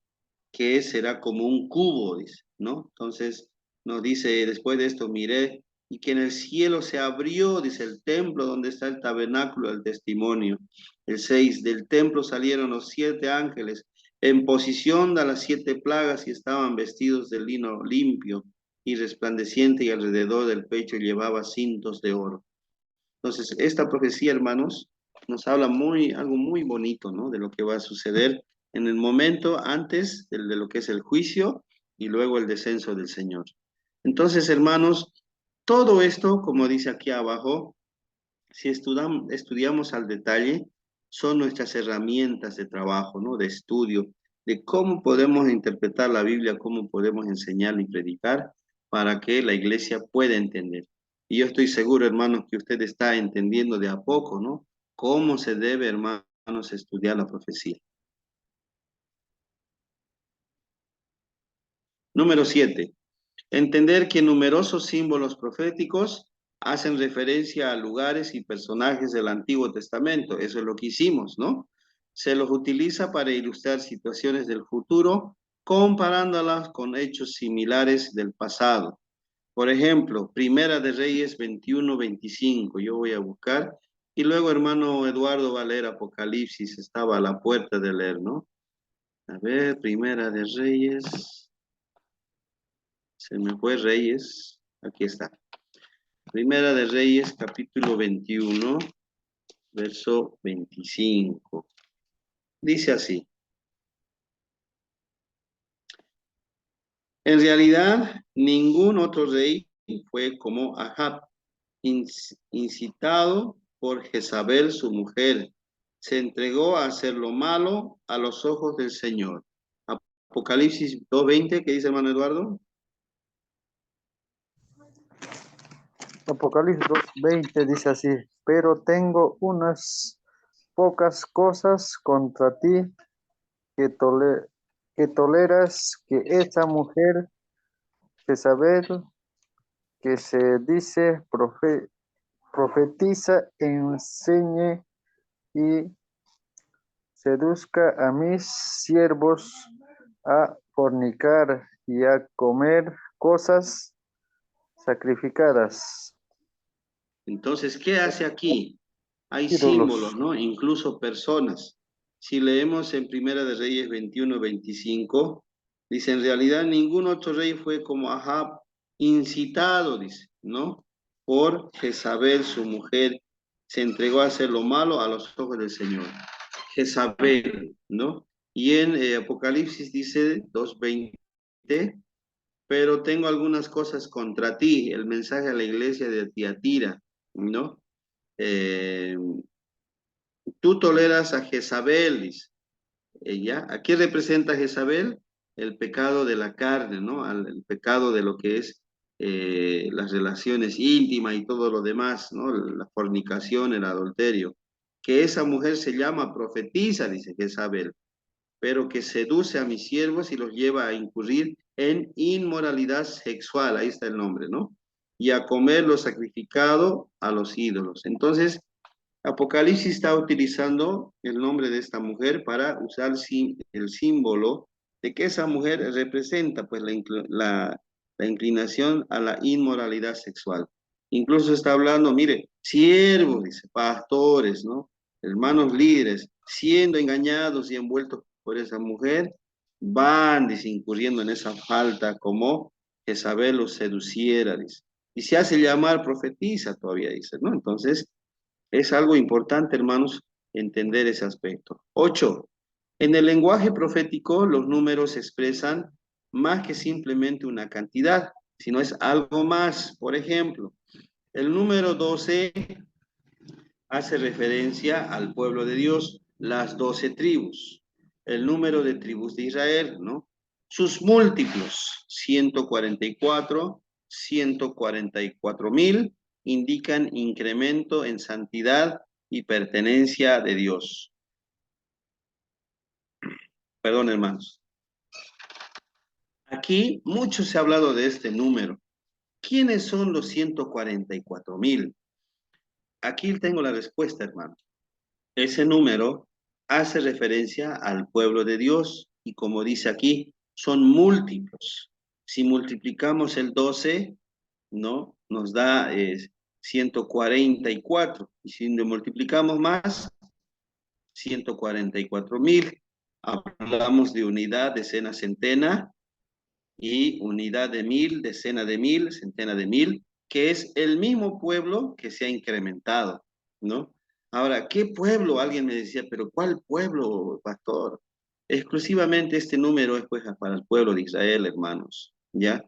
que será como un cubo, dice, ¿no? Entonces nos dice, después de esto miré, y que en el cielo se abrió, dice, el templo donde está el tabernáculo del testimonio. El 6, del templo salieron los 7 ángeles en posición de las 7 plagas y estaban vestidos de lino limpio y resplandeciente y alrededor del pecho llevaba cintos de oro. Entonces, esta profecía, hermanos, nos habla algo muy bonito, ¿no? De lo que va a suceder en el momento antes de lo que es el juicio y luego el descenso del Señor. Entonces, hermanos, todo esto, como dice aquí abajo, si estudiamos al detalle, son nuestras herramientas de trabajo, ¿no? De estudio, de cómo podemos interpretar la Biblia, cómo podemos enseñar y predicar para que la iglesia pueda entender. Y yo estoy seguro, hermanos, que usted está entendiendo de a poco, ¿no? Cómo se debe, hermanos, estudiar la profecía. Número 7. Entender que numerosos símbolos proféticos hacen referencia a lugares y personajes del Antiguo Testamento. Eso es lo que hicimos, ¿no? Se los utiliza para ilustrar situaciones del futuro, comparándolas con hechos similares del pasado. Por ejemplo, Primera de Reyes 21-25. Yo voy a buscar. Y luego, hermano Eduardo va a leer Apocalipsis. Estaba a la puerta de leer, ¿no? A ver, Primera de Reyes. Se me fue Reyes. Aquí está. Primera de Reyes, capítulo 21, verso 25. Dice así. En realidad, ningún otro rey fue como Ahab, incitado por Jezabel, su mujer. Se entregó a hacer lo malo a los ojos del Señor. Apocalipsis 2:20, ¿qué dice hermano Eduardo? Apocalipsis 2:20 dice así, pero tengo unas pocas cosas contra ti que, que toleras que esa mujer Jezabel, que se dice profetiza, enseñe y seduzca a mis siervos a fornicar y a comer cosas sacrificadas. Entonces, ¿qué hace aquí? Hay símbolos, Ídolos. ¿no? Incluso personas. Si leemos en Primera de Reyes 21-25, dice, en realidad ningún otro rey fue como Ahab, incitado, dice, ¿no? Por Jezabel, su mujer, se entregó a hacer lo malo a los ojos del Señor. Jezabel, ¿no? Y en Apocalipsis dice 2:20, pero tengo algunas cosas contra ti, el mensaje a la iglesia de Tiatira, ¿no? Eh, Tú toleras a Jezabel, dice ella. ¿A qué representa Jezabel? El pecado de la carne, ¿no? El pecado de lo que es las relaciones íntimas y todo lo demás, ¿no? La fornicación, el adulterio. Que esa mujer se llama profetisa, dice Jezabel, pero que seduce a mis siervos y los lleva a incurrir en inmoralidad sexual, ahí está el nombre, ¿no? Y a comer lo sacrificado a los ídolos. Entonces, Apocalipsis está utilizando el nombre de esta mujer para usar el símbolo de que esa mujer representa pues la inclinación a la inmoralidad sexual. Incluso está hablando, mire, siervos, dice, pastores, ¿no? Hermanos líderes, siendo engañados y envueltos por esa mujer, van, dice, incurriendo en esa falta como Jezabel los seduciera, dice. Y se hace llamar profetiza todavía, dice, ¿no? Entonces, es algo importante, hermanos, entender ese aspecto. 8. En el lenguaje profético, los números expresan más que simplemente una cantidad, sino es algo más. Por ejemplo, el número 12 hace referencia al pueblo de Dios, las 12 tribus, el número de tribus de Israel, ¿no? Sus múltiplos, 144, 144,000, indican incremento en santidad y pertenencia de Dios. Perdón, hermanos. Aquí mucho se ha hablado de este número. ¿Quiénes son los 144,000? Aquí tengo la respuesta, hermano. Ese número hace referencia al pueblo de Dios y como dice aquí, son múltiplos. Si multiplicamos el 12, ¿no? Nos da 144. Y si multiplicamos más, 144,000. Hablamos de unidad, decena, centena, y unidad de 1,000, decena de 1,000, centena de 1,000, que es el mismo pueblo que se ha incrementado, ¿no? Ahora, ¿qué pueblo? Alguien me decía, pero ¿cuál pueblo, pastor? Exclusivamente este número es pues para el pueblo de Israel, hermanos, ¿ya?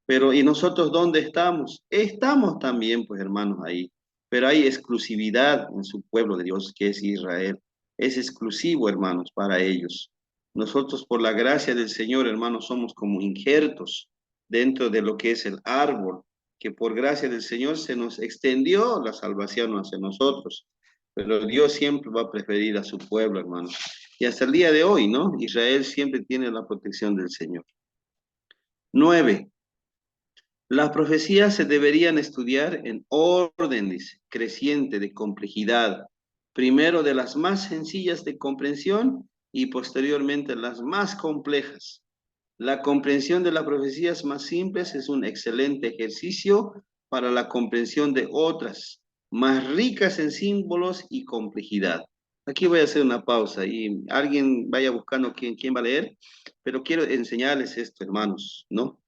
Pero ¿y nosotros dónde estamos? Estamos también, pues hermanos, ahí. Pero hay exclusividad en su pueblo de Dios, que es Israel. Es exclusivo, hermanos, para ellos. Nosotros, por la gracia del Señor, hermanos, somos como injertos dentro de lo que es el árbol, que por gracia del Señor se nos extendió la salvación hacia nosotros. Pero Dios siempre va a preferir a su pueblo, hermanos. Y hasta el día de hoy, ¿no? Israel siempre tiene la protección del Señor. 9. Las profecías se deberían estudiar en orden, dice, creciente de complejidad. Primero de las más sencillas de comprensión y posteriormente las más complejas. La comprensión de las profecías más simples es un excelente ejercicio para la comprensión de otras, más ricas en símbolos y complejidad. Aquí voy a hacer una pausa y alguien vaya buscando quién va a leer, pero quiero enseñarles esto, hermanos, ¿no?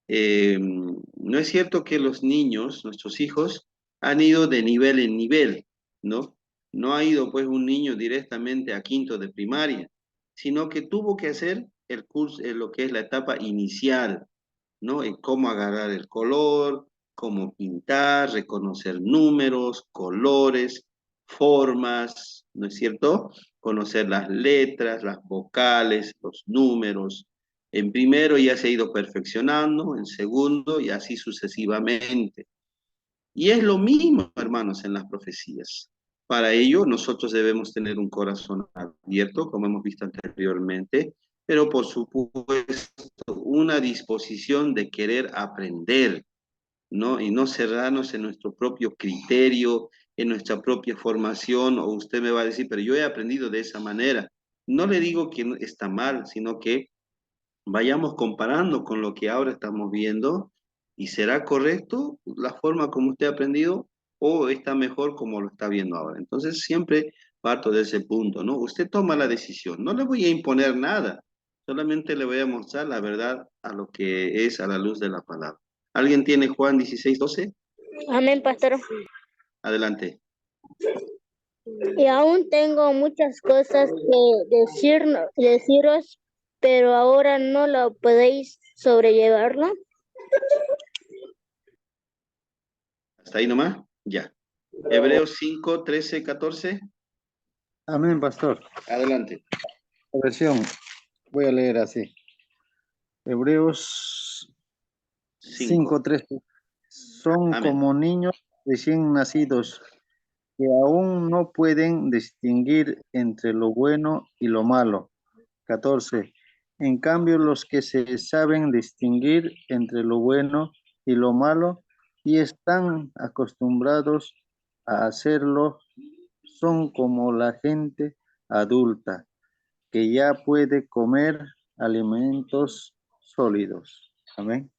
No es cierto que los niños, nuestros hijos, han ido de nivel en nivel, ¿no? No ha ido pues un niño directamente a quinto de primaria, sino que tuvo que hacer el curso, lo que es la etapa inicial, ¿no? En cómo agarrar el color, cómo pintar, reconocer números, colores, formas, ¿no es cierto? Conocer las letras, las vocales, los números. En primero ya se ha ido perfeccionando, en segundo y así sucesivamente. Y es lo mismo, hermanos, en las profecías. Para ello, nosotros debemos tener un corazón abierto, como hemos visto anteriormente, pero por supuesto una disposición de querer aprender, ¿no? Y no cerrarnos en nuestro propio criterio, en nuestra propia formación, o usted me va a decir, pero yo he aprendido de esa manera. No le digo que está mal, sino que vayamos comparando con lo que ahora estamos viendo y será correcto la forma como usted ha aprendido o está mejor como lo está viendo ahora. Entonces siempre parto de ese punto, ¿no? Usted toma la decisión, no le voy a imponer nada, solamente le voy a mostrar la verdad a lo que es a la luz de la palabra. ¿Alguien tiene Juan 16:12? Amén, pastor. Adelante. Y aún tengo muchas cosas que deciros, pero ahora no lo podéis sobrellevarlo. ¿Hasta ahí nomás? Ya. Hebreos 5, 13, 14. Amén, pastor. Adelante. La versión, voy a leer así. Hebreos 5. 5:13. Son Amén. como niños recién nacidos que aún no pueden distinguir entre lo bueno y lo malo. 14. En cambio, los que se saben distinguir entre lo bueno y lo malo y están acostumbrados a hacerlo, son como la gente adulta que ya puede comer alimentos sólidos. Amén.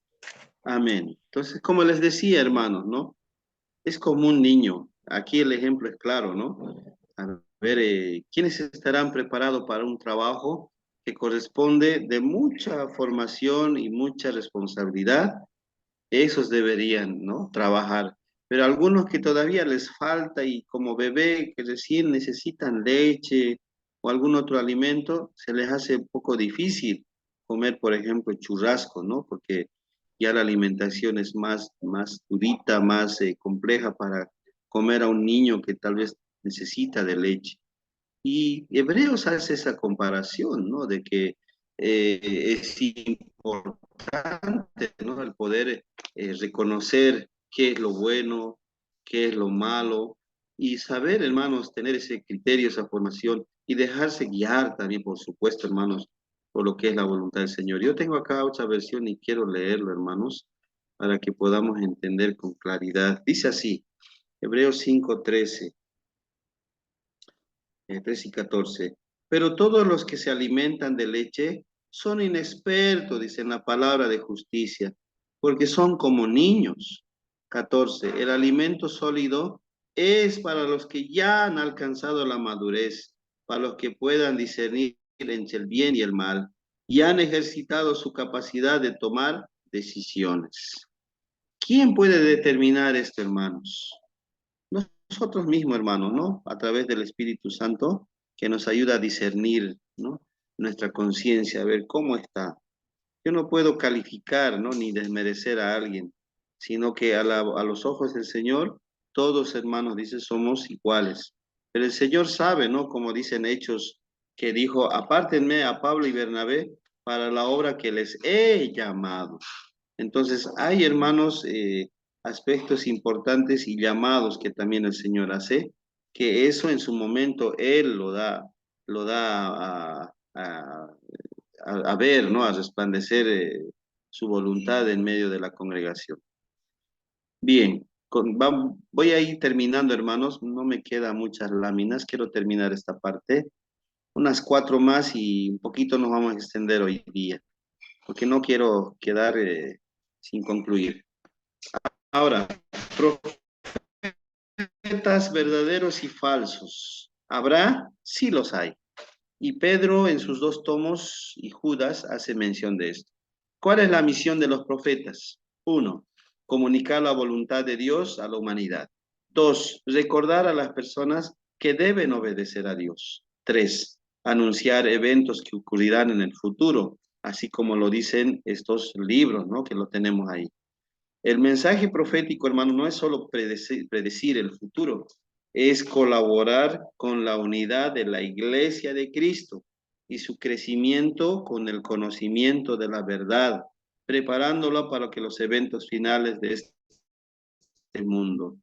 Amén. Entonces, como les decía, hermanos, ¿no? Es como un niño. Aquí el ejemplo es claro, ¿no? A ver, ¿quiénes estarán preparados para un trabajo que corresponde de mucha formación y mucha responsabilidad? Esos deberían, ¿no? Trabajar. Pero algunos que todavía les falta y como bebé que recién necesitan leche o algún otro alimento, se les hace un poco difícil comer, por ejemplo, churrasco, ¿no? Porque ya la alimentación es más durita, más compleja para comer a un niño que tal vez necesita de leche. Y Hebreos hace esa comparación, ¿no? De que es importante, ¿no? El poder reconocer qué es lo bueno, qué es lo malo, y saber, hermanos, tener ese criterio, esa formación, y dejarse guiar también, por supuesto, hermanos, por lo que es la voluntad del Señor. Yo tengo acá otra versión y quiero leerlo, hermanos, para que podamos entender con claridad. Dice así, Hebreos 5:13. 13 y 14. Pero todos los que se alimentan de leche son inexpertos, dicen la palabra de justicia, porque son como niños. 14. El alimento sólido es para los que ya han alcanzado la madurez, para los que puedan discernir entre el bien y el mal, y han ejercitado su capacidad de tomar decisiones. ¿Quién puede determinar esto, hermanos? Nosotros mismos, hermanos, ¿no? A través del Espíritu Santo que nos ayuda a discernir, ¿no? nuestra conciencia, a ver cómo está. Yo no puedo calificar, ¿no? Ni desmerecer a alguien, sino que a los ojos del Señor, todos hermanos, dice, somos iguales. Pero el Señor sabe, ¿no? Como dicen Hechos, que dijo, apártenme a Pablo y Bernabé para la obra que les he llamado. Entonces, hay, hermanos, aspectos importantes y llamados que también el Señor hace, que eso en su momento Él lo da a ver, ¿no? A resplandecer su voluntad en medio de la congregación. Bien, voy a ir terminando, hermanos. No me quedan muchas láminas. Quiero terminar esta parte. Unas 4 más y un poquito nos vamos a extender hoy día, porque no quiero quedar sin concluir. Ahora, profetas verdaderos y falsos. ¿Habrá? Sí los hay. Y Pedro en sus 2 tomos y Judas hace mención de esto. ¿Cuál es la misión de los profetas? 1, comunicar la voluntad de Dios a la humanidad. 2, recordar a las personas que deben obedecer a Dios. 3, anunciar eventos que ocurrirán en el futuro, así como lo dicen estos libros, ¿no? Que lo tenemos ahí. El mensaje profético, hermano, no es solo predecir el futuro, es colaborar con la unidad de la iglesia de Cristo y su crecimiento con el conocimiento de la verdad, preparándola para que los eventos finales de este mundo.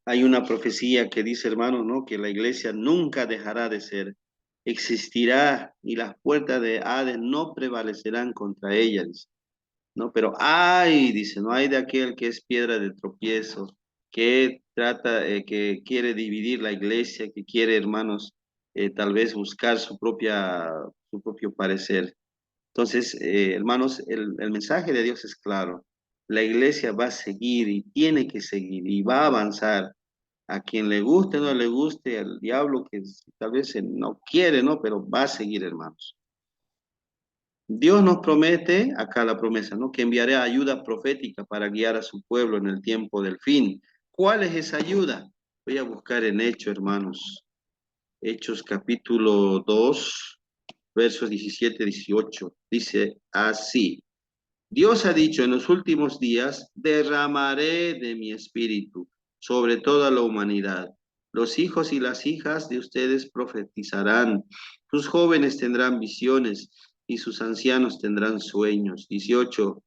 Hay una profecía que dice, hermano, ¿no? Que la iglesia nunca dejará de ser, existirá y las puertas de Hades no prevalecerán contra ella, dice. ¿No? Pero ay, dice, no hay de aquel que es piedra de tropiezo, que trata, que quiere dividir la iglesia, que quiere, hermanos, tal vez buscar su propio parecer. Entonces, hermanos, el mensaje de Dios es claro. La iglesia va a seguir y tiene que seguir y va a avanzar. A quien le guste o no le guste, al diablo que tal vez no quiere, ¿no? Pero va a seguir, hermanos. Dios nos promete, acá la promesa, ¿no? Que enviará ayuda profética para guiar a su pueblo en el tiempo del fin. ¿Cuál es esa ayuda? Voy a buscar en Hechos, hermanos. Hechos capítulo 2, versos 17-18. Dice así. Dios ha dicho, en los últimos días derramaré de mi espíritu sobre toda la humanidad. Los hijos y las hijas de ustedes profetizarán. Sus jóvenes tendrán visiones y sus ancianos tendrán sueños. 18.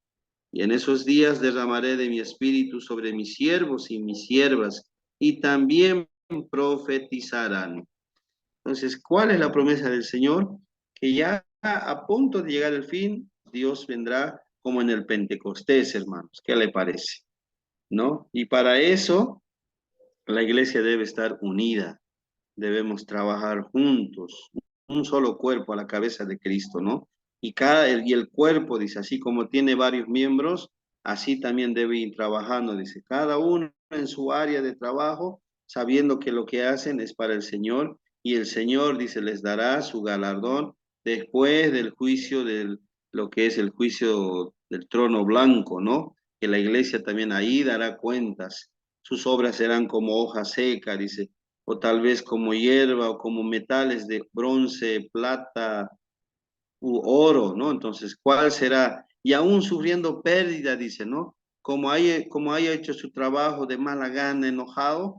Y en esos días derramaré de mi espíritu sobre mis siervos y mis siervas, y también profetizarán. Entonces, ¿cuál es la promesa del Señor? Que ya a punto de llegar el fin, Dios vendrá como en el Pentecostés, hermanos. ¿Qué le parece? ¿No? Y para eso, la iglesia debe estar unida. Debemos trabajar juntos, un solo cuerpo a la cabeza de Cristo, ¿no? Y el cuerpo, dice, así como tiene varios miembros, así también debe ir trabajando, dice, cada uno en su área de trabajo, sabiendo que lo que hacen es para el Señor, y el Señor, dice, les dará su galardón después del juicio lo que es el juicio del trono blanco, ¿no? Que la iglesia también ahí dará cuentas. Sus obras serán como hoja seca, dice, o tal vez como hierba o como metales de bronce, plata u oro, ¿no? Entonces, ¿cuál será? Y aún sufriendo pérdida, dice, ¿no? Como haya hecho su trabajo de mala gana, enojado,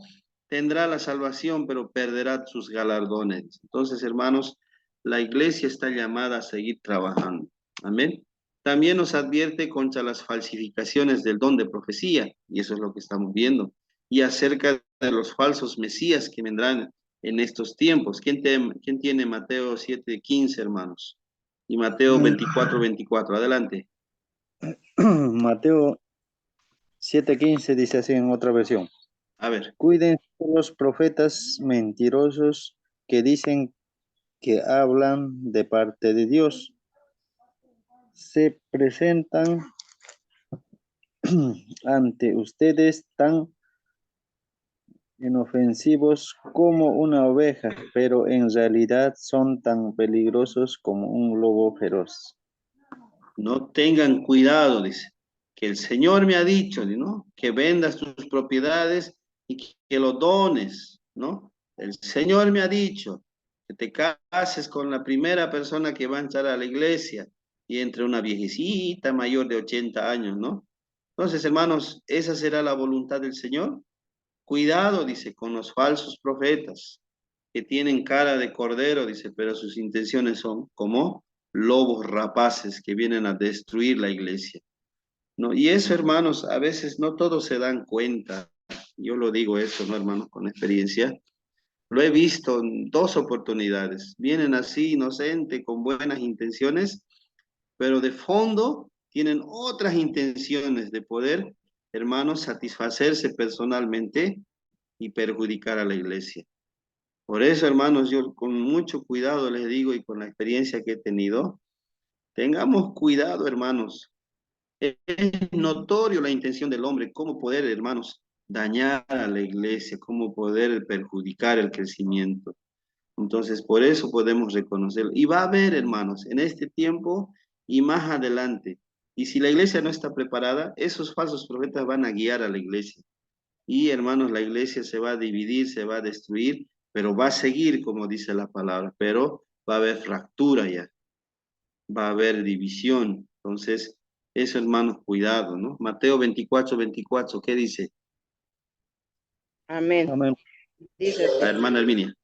tendrá la salvación, pero perderá sus galardones. Entonces, hermanos, la iglesia está llamada a seguir trabajando. Amén. También nos advierte contra las falsificaciones del don de profecía, y eso es lo que estamos viendo, y acerca de los falsos mesías que vendrán en estos tiempos. ¿Quién tiene Mateo 7:15, hermanos? Y Mateo 24:24. Adelante. Mateo 7:15 dice así en otra versión. A ver. Cuídense de los profetas mentirosos que dicen que hablan de parte de Dios. Se presentan ante ustedes tan inofensivos como una oveja, pero en realidad son tan peligrosos como un lobo feroz. No tengan cuidado, dice, que el Señor me ha dicho, ¿no? Que vendas tus propiedades y que lo dones, ¿no? El Señor me ha dicho que te cases con la primera persona que va a entrar a la iglesia y entre una viejecita mayor de 80 años, ¿no? Entonces, hermanos, esa será la voluntad del Señor. Cuidado, dice, con los falsos profetas que tienen cara de cordero, dice, pero sus intenciones son como lobos rapaces que vienen a destruir la iglesia, ¿no? Y eso, hermanos, a veces no todos se dan cuenta. Yo lo digo eso, ¿no, hermanos? Con experiencia. Lo he visto en 2 oportunidades. Vienen así, inocente, con buenas intenciones, pero de fondo tienen otras intenciones de poder, hermanos, satisfacerse personalmente y perjudicar a la iglesia. Por eso, hermanos, yo con mucho cuidado les digo y con la experiencia que he tenido, tengamos cuidado, hermanos. Es notorio la intención del hombre, cómo poder, hermanos, dañar a la iglesia, cómo poder perjudicar el crecimiento. Entonces, por eso podemos reconocerlo. Y va a haber, hermanos, en este tiempo y más adelante. Y si la iglesia no está preparada, esos falsos profetas van a guiar a la iglesia. Y, hermanos, la iglesia se va a dividir, se va a destruir, pero va a seguir, como dice la palabra, pero va a haber fractura ya, va a haber división. Entonces, eso, hermanos, cuidado, ¿no? Mateo 24:24, ¿qué dice? Amén. Amén. Dice así, La hermana Herminia.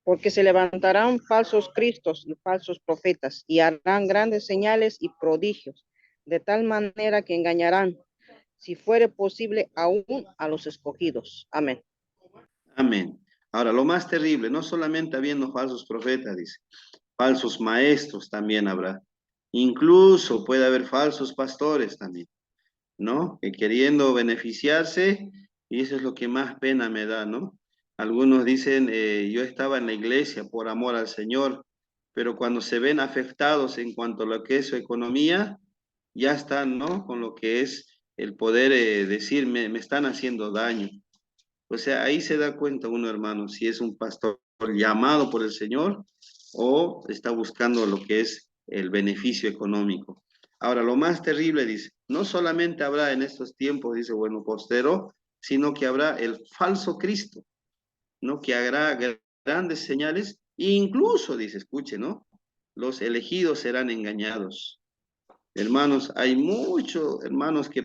porque se levantarán falsos cristos y falsos profetas y harán grandes señales y prodigios, de tal manera que engañarán, si fuere posible, aún a los escogidos. Amén. Amén. Ahora, lo más terrible, no solamente habiendo falsos profetas, dice, falsos maestros también habrá. Incluso puede haber falsos pastores también, ¿no? Que queriendo beneficiarse, y eso es lo que más pena me da, ¿no? Algunos dicen, yo estaba en la iglesia por amor al Señor, pero cuando se ven afectados en cuanto a lo que es su economía, ya están, ¿no? Con lo que es el poder decir, me están haciendo daño. O sea, ahí se da cuenta uno, hermano, si es un pastor llamado por el Señor o está buscando lo que es el beneficio económico. Ahora, lo más terrible, dice, no solamente habrá en estos tiempos, dice, bueno, postero, sino que habrá el falso Cristo, ¿no? Que hará grandes señales, e incluso, dice, escuche, ¿no? Los elegidos serán engañados. Hermanos, hay muchos hermanos que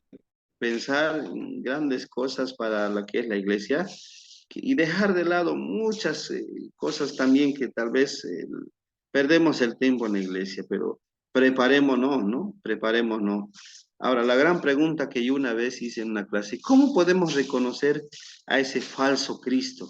pensar en grandes cosas para la que es la iglesia y dejar de lado muchas cosas también que tal vez perdemos el tiempo en la iglesia, pero preparémonos, ¿no? Preparémonos. Ahora, la gran pregunta que yo una vez hice en una clase, ¿cómo podemos reconocer a ese falso Cristo?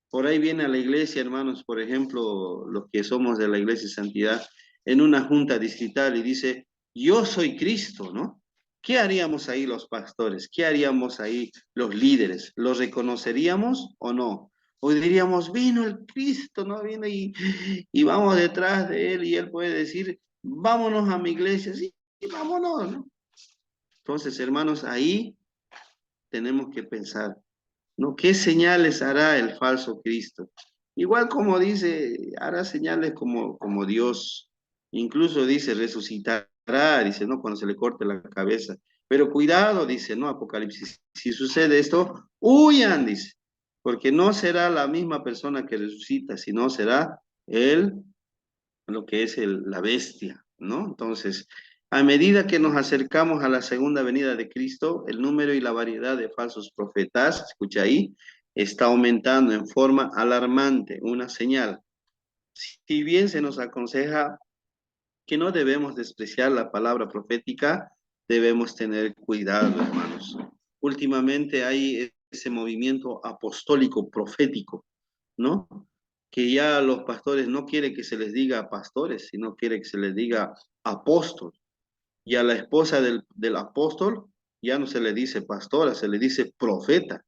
Por ahí viene a la iglesia, hermanos, por ejemplo, los que somos de la iglesia de santidad, en una junta distrital y dice, yo soy Cristo, ¿no? ¿Qué haríamos ahí los pastores? ¿Qué haríamos ahí los líderes? ¿Los reconoceríamos o no? O diríamos, vino el Cristo, ¿no? Vino y vamos detrás de él y él puede decir, vámonos a mi iglesia, sí, vámonos, ¿no? Entonces, hermanos, ahí tenemos que pensar, ¿no? ¿Qué señales hará el falso Cristo? Igual como dice, hará señales como Dios. Incluso dice, resucitará, dice, ¿no? Cuando se le corte la cabeza. Pero cuidado, dice, ¿no? Apocalipsis, si sucede esto, huyan, dice, porque no será la misma persona que resucita, sino será él, lo que es la bestia, ¿no? Entonces, a medida que nos acercamos a la segunda venida de Cristo, el número y la variedad de falsos profetas, escucha ahí, está aumentando en forma alarmante, una señal. Si bien se nos aconseja que no debemos despreciar la palabra profética, debemos tener cuidado, hermanos. Últimamente hay ese movimiento apostólico profético, ¿no? Que ya los pastores no quieren que se les diga pastores, sino quieren que se les diga apóstol. Y a la esposa del apóstol ya no se le dice pastora, se le dice profeta.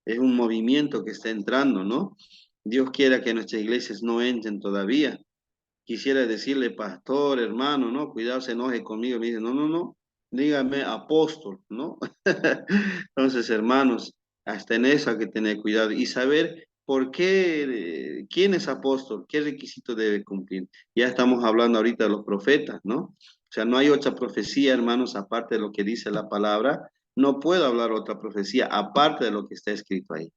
Es un movimiento que está entrando, ¿no? Dios quiera que nuestras iglesias no entren todavía. Quisiera decirle pastor, hermano, ¿no? Cuidado, se enoje conmigo. Me dice, no, no, no, dígame apóstol, ¿no? Entonces, hermanos, hasta en eso hay que tener cuidado y saber por qué, quién es apóstol, qué requisito debe cumplir. Ya estamos hablando ahorita de los profetas, ¿no? O sea, no hay otra profecía, hermanos, aparte de lo que dice la palabra. No puedo hablar otra profecía aparte de lo que está escrito ahí.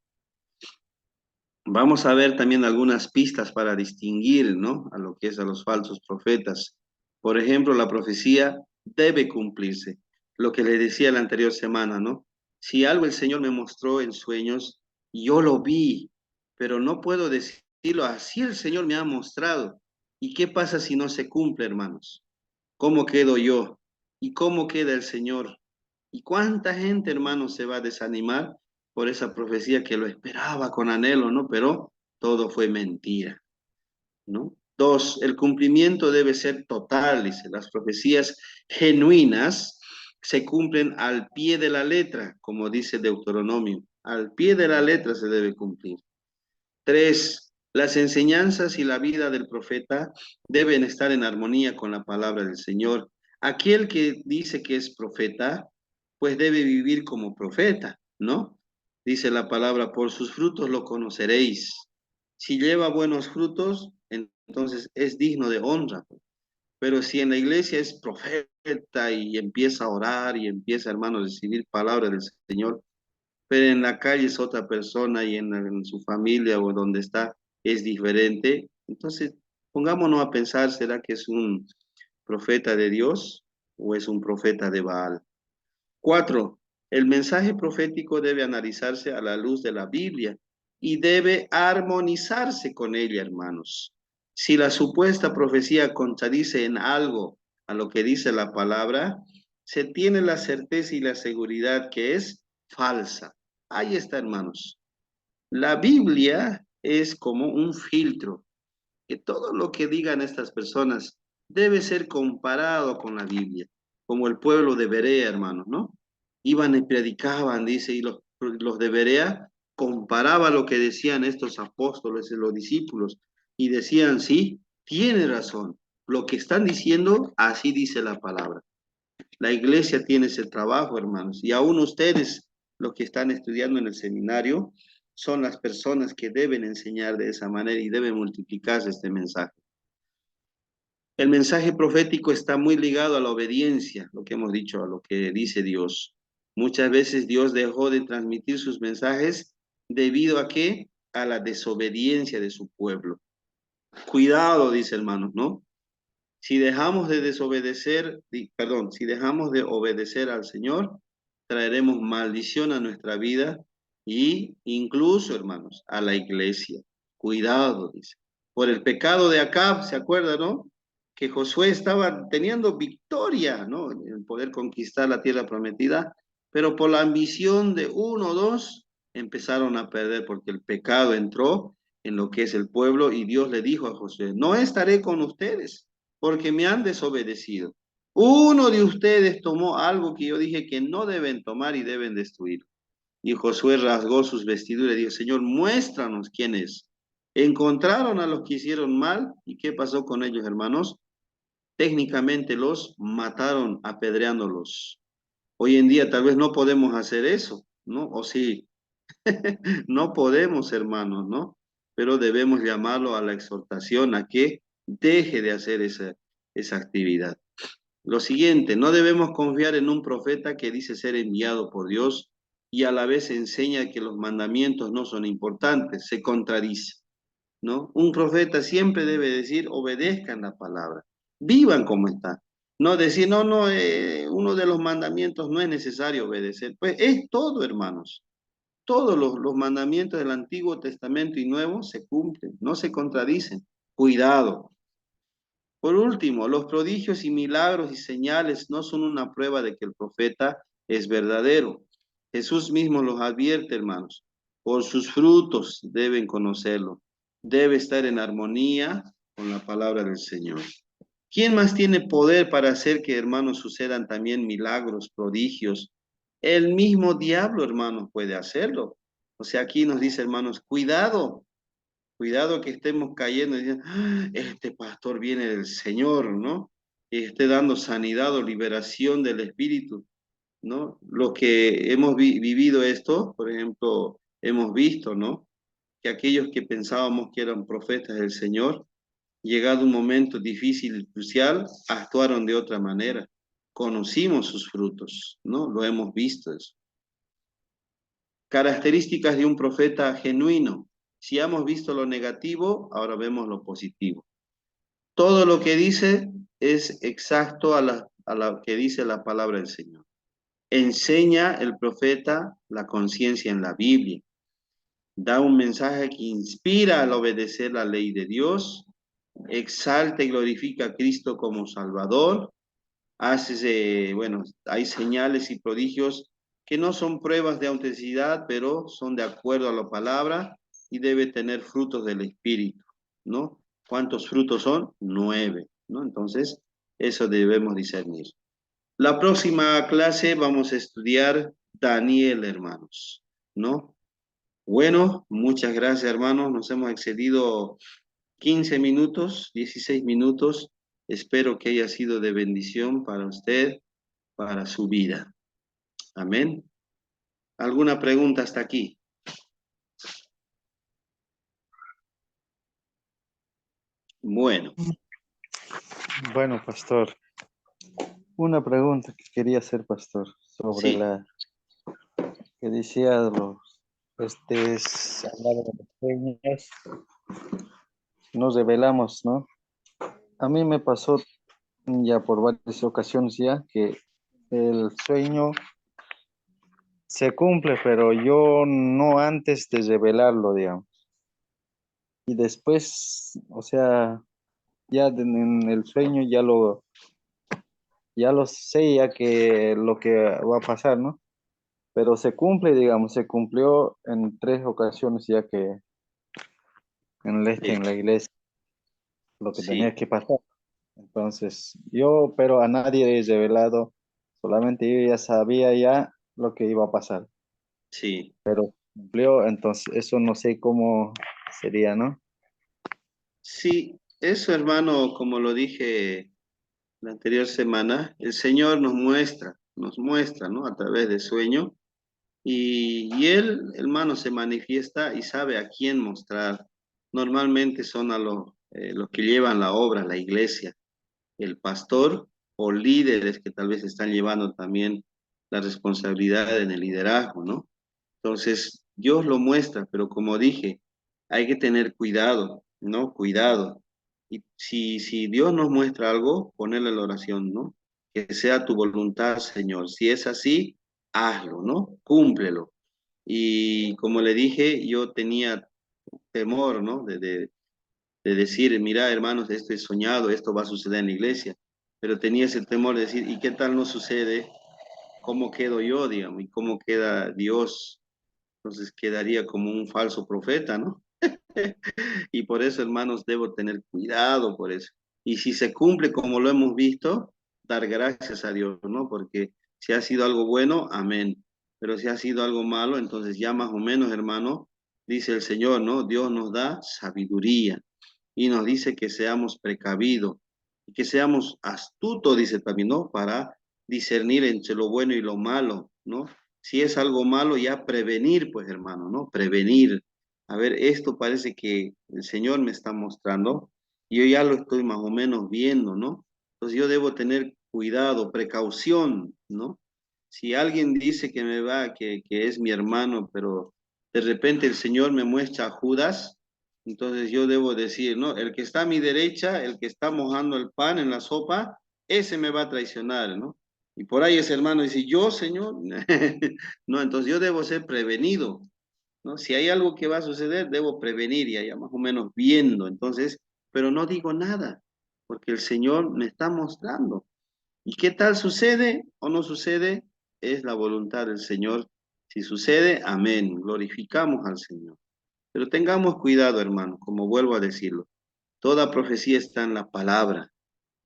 Vamos a ver también algunas pistas para distinguir, ¿no? A lo que es a los falsos profetas. Por ejemplo, la profecía debe cumplirse. Lo que le decía la anterior semana, ¿no? Si algo el Señor me mostró en sueños, yo lo vi, pero no puedo decirlo, así el Señor me ha mostrado. ¿Y qué pasa si no se cumple, hermanos? ¿Cómo quedo yo? ¿Y cómo queda el Señor? ¿Y cuánta gente, hermanos, se va a desanimar por esa profecía que lo esperaba con anhelo, ¿no? Pero todo fue mentira, ¿no? Dos, el cumplimiento debe ser total, dice. Las profecías genuinas se cumplen al pie de la letra, como dice Deuteronomio. Al pie de la letra se debe cumplir. Tres, las enseñanzas y la vida del profeta deben estar en armonía con la palabra del Señor. Aquel que dice que es profeta, pues debe vivir como profeta, ¿no? Dice la palabra, por sus frutos lo conoceréis. Si lleva buenos frutos, entonces es digno de honra. Pero si en la iglesia es profeta y empieza a orar y empieza, hermano, a recibir palabra del Señor, pero en la calle es otra persona y en su familia o donde está es diferente. Entonces, pongámonos a pensar, ¿será que es un profeta de Dios o es un profeta de Baal? Cuatro, el mensaje profético debe analizarse a la luz de la Biblia y debe armonizarse con ella, hermanos. Si la supuesta profecía contradice en algo a lo que dice la palabra, se tiene la certeza y la seguridad que es falsa. Ahí está, hermanos. La Biblia es como un filtro, que todo lo que digan estas personas debe ser comparado con la Biblia, como el pueblo de Berea, hermanos, ¿no? Iban y predicaban, dice, y los de Berea comparaban lo que decían estos apóstoles y los discípulos, y decían, sí, tiene razón, lo que están diciendo, así dice la palabra. La iglesia tiene ese trabajo, hermanos, y aún ustedes, los que están estudiando en el seminario, son las personas que deben enseñar de esa manera y debe multiplicarse este mensaje. El mensaje profético está muy ligado a la obediencia, lo que hemos dicho, a lo que dice Dios. Muchas veces Dios dejó de transmitir sus mensajes debido a qué? A la desobediencia de su pueblo. Cuidado, dice hermanos, ¿no? Si dejamos de desobedecer, perdón, si dejamos de obedecer al Señor, traeremos maldición a nuestra vida y incluso, hermanos, a la iglesia. Cuidado, dice. Por el pecado de Acab, ¿se acuerda, no? Que Josué estaba teniendo victoria, ¿no? En poder conquistar la tierra prometida, pero por la ambición de uno o dos, empezaron a perder porque el pecado entró en lo que es el pueblo y Dios le dijo a Josué, no estaré con ustedes porque me han desobedecido. Uno de ustedes tomó algo que yo dije que no deben tomar y deben destruir. Y Josué rasgó sus vestiduras y dijo, Señor, muéstranos quién es. Encontraron a los que hicieron mal y ¿qué pasó con ellos, hermanos? Técnicamente los mataron apedreándolos. Hoy en día tal vez no podemos hacer eso, ¿no? O sí, no podemos, hermanos, ¿no? Pero debemos llamarlo a la exhortación a que deje de hacer esa actividad. Lo siguiente, no debemos confiar en un profeta que dice ser enviado por Dios y a la vez enseña que los mandamientos no son importantes, se contradice, ¿no? Un profeta siempre debe decir, obedezcan la palabra, vivan como está. No decir, no, uno de los mandamientos no es necesario obedecer. Pues es todo, hermanos. Todos los mandamientos del Antiguo Testamento y Nuevo se cumplen, no se contradicen. Cuidado. Por último, los prodigios y milagros y señales no son una prueba de que el profeta es verdadero. Jesús mismo los advierte, hermanos. Por sus frutos deben conocerlo. Debe estar en armonía con la palabra del Señor. ¿Quién más tiene poder para hacer que, hermanos, sucedan también milagros, prodigios? El mismo diablo, hermanos, puede hacerlo. O sea, aquí nos dice, hermanos, cuidado, cuidado que estemos cayendo y diciendo, "Ah, este pastor viene del Señor, ¿no? Y esté dando sanidad o liberación del espíritu, ¿no? Los que hemos vivido esto, por ejemplo, hemos visto, ¿no? Que aquellos que pensábamos que eran profetas del Señor, llegado un momento difícil y crucial, actuaron de otra manera. Conocimos sus frutos, ¿no? Lo hemos visto eso. Características de un profeta genuino. Si hemos visto lo negativo, ahora vemos lo positivo. Todo lo que dice es exacto a la que dice la palabra del Señor. Enseña el profeta la conciencia en la Biblia. Da un mensaje que inspira al obedecer la ley de Dios. Exalta y glorifica a Cristo como Salvador. Bueno, hay señales y prodigios que no son pruebas de autenticidad, pero son de acuerdo a la palabra y debe tener frutos del Espíritu, ¿no? ¿Cuántos frutos son? 9, ¿no? Entonces, eso debemos discernir. La próxima clase vamos a estudiar Daniel, hermanos, ¿no? Bueno, muchas gracias, hermanos. Nos hemos excedido 15 minutos, 16 minutos. Espero que haya sido de bendición para usted, para su vida. Amén. ¿Alguna pregunta hasta aquí? Bueno, Bueno, pastor, una pregunta que quería hacer, pastor, sobre sí, la que decía hablaba de los sueños, nos revelamos, ¿no? A mí me pasó ya por varias ocasiones ya que el sueño se cumple, pero yo no antes de revelarlo, digamos. Y después, o sea, en el sueño ya lo sé, ya que lo que va a pasar, ¿no? Pero se cumple, digamos, se cumplió en 3 ocasiones ya que sí, en la iglesia lo que tenía sí, que pasar. Entonces, pero a nadie he revelado, solamente yo ya sabía ya lo que iba a pasar, sí. pero cumplió, entonces eso no sé cómo sería, ¿no? Sí, eso, hermano, como lo dije la anterior semana, el Señor nos muestra, ¿no? A través del sueño. Y él, hermano, se manifiesta y sabe a quién mostrar. Normalmente son a los que llevan la obra, la iglesia, el pastor o líderes que tal vez están llevando también la responsabilidad en el liderazgo, ¿no? Entonces, Dios lo muestra, pero como dije, hay que tener cuidado, ¿no? Cuidado. Y si Dios nos muestra algo, ponerle la oración, ¿no? Que sea tu voluntad, Señor. Si es así, hazlo, ¿no? Cúmplelo. Y como le dije, yo tenía temor, ¿no? De decir, mira, hermanos, esto es soñado, esto va a suceder en la iglesia. Pero tenía ese temor de decir, ¿y qué tal no sucede? ¿Cómo quedo yo, digamos? ¿Y cómo queda Dios? Entonces quedaría como un falso profeta, ¿no? Y por eso, hermanos, debo tener cuidado por eso. Y si se cumple como lo hemos visto, dar gracias a Dios, ¿no? Porque si ha sido algo bueno, amén. Pero si ha sido algo malo, entonces ya más o menos, hermano, dice el Señor, ¿no? Dios nos da sabiduría y nos dice que seamos precavidos y que seamos astutos, dice también, ¿no? Para discernir entre lo bueno y lo malo, ¿no? Si es algo malo, ya prevenir, pues, hermano, ¿no? Prevenir. A ver, esto parece que el Señor me está mostrando y yo ya lo estoy más o menos viendo, ¿no? Entonces yo debo tener cuidado, precaución, ¿no? Si alguien dice que es mi hermano, pero de repente el Señor me muestra a Judas, entonces yo debo decir, ¿no? El que está a mi derecha, el que está mojando el pan en la sopa, ese me va a traicionar, ¿no? Y por ahí ese hermano dice, yo, Señor, no, entonces yo debo ser prevenido, ¿no? Si hay algo que va a suceder, debo prevenir y ya más o menos viendo, entonces, pero no digo nada, porque el Señor me está mostrando. ¿Y qué tal sucede o no sucede? Es la voluntad del Señor. Si sucede, amén, glorificamos al Señor. Pero tengamos cuidado, hermano, como vuelvo a decirlo. Toda profecía está en la palabra,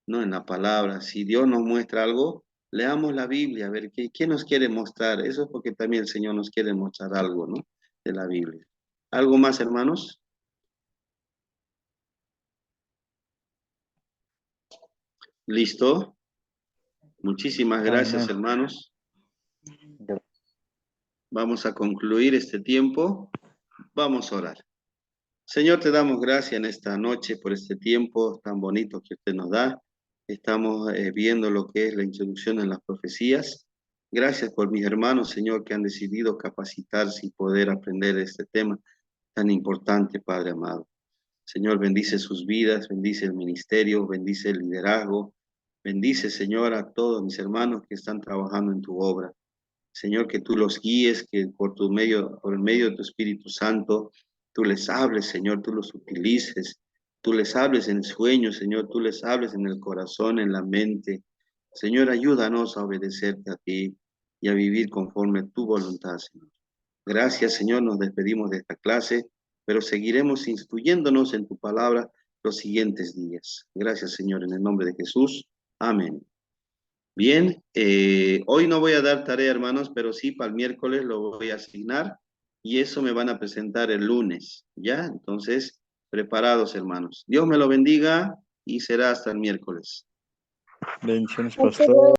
no en la palabra. Si Dios nos muestra algo, leamos la Biblia, a ver qué nos quiere mostrar. Eso es porque también el Señor nos quiere mostrar algo, ¿no? De la Biblia. ¿Algo más, hermanos? ¿Listo? Muchísimas gracias, Amén. hermanos. Vamos a concluir este tiempo. Vamos a orar. Señor, te damos gracias en esta noche por este tiempo tan bonito que usted nos da. Estamos viendo lo que es la introducción en las profecías. Gracias por mis hermanos, Señor, que han decidido capacitarse y poder aprender este tema tan importante, Padre amado. Señor, bendice sus vidas, bendice el ministerio, bendice el liderazgo, bendice, Señor, a todos mis hermanos que están trabajando en tu obra. Señor, que tú los guíes, que por el medio de tu Espíritu Santo, tú les hables, Señor, tú los utilices, tú les hables en sueños, Señor, tú les hables en el corazón, en la mente. Señor, ayúdanos a obedecerte a ti y a vivir conforme a tu voluntad, Señor. Gracias, Señor, nos despedimos de esta clase, pero seguiremos instruyéndonos en tu palabra los siguientes días. Gracias, Señor, en el nombre de Jesús. Amén. Bien, hoy no voy a dar tarea, hermanos, pero sí para el miércoles lo voy a asignar y eso me van a presentar el lunes, ¿ya? Entonces, preparados, hermanos. Dios me lo bendiga y será hasta el miércoles. Bendiciones, Hasta pastor. luego.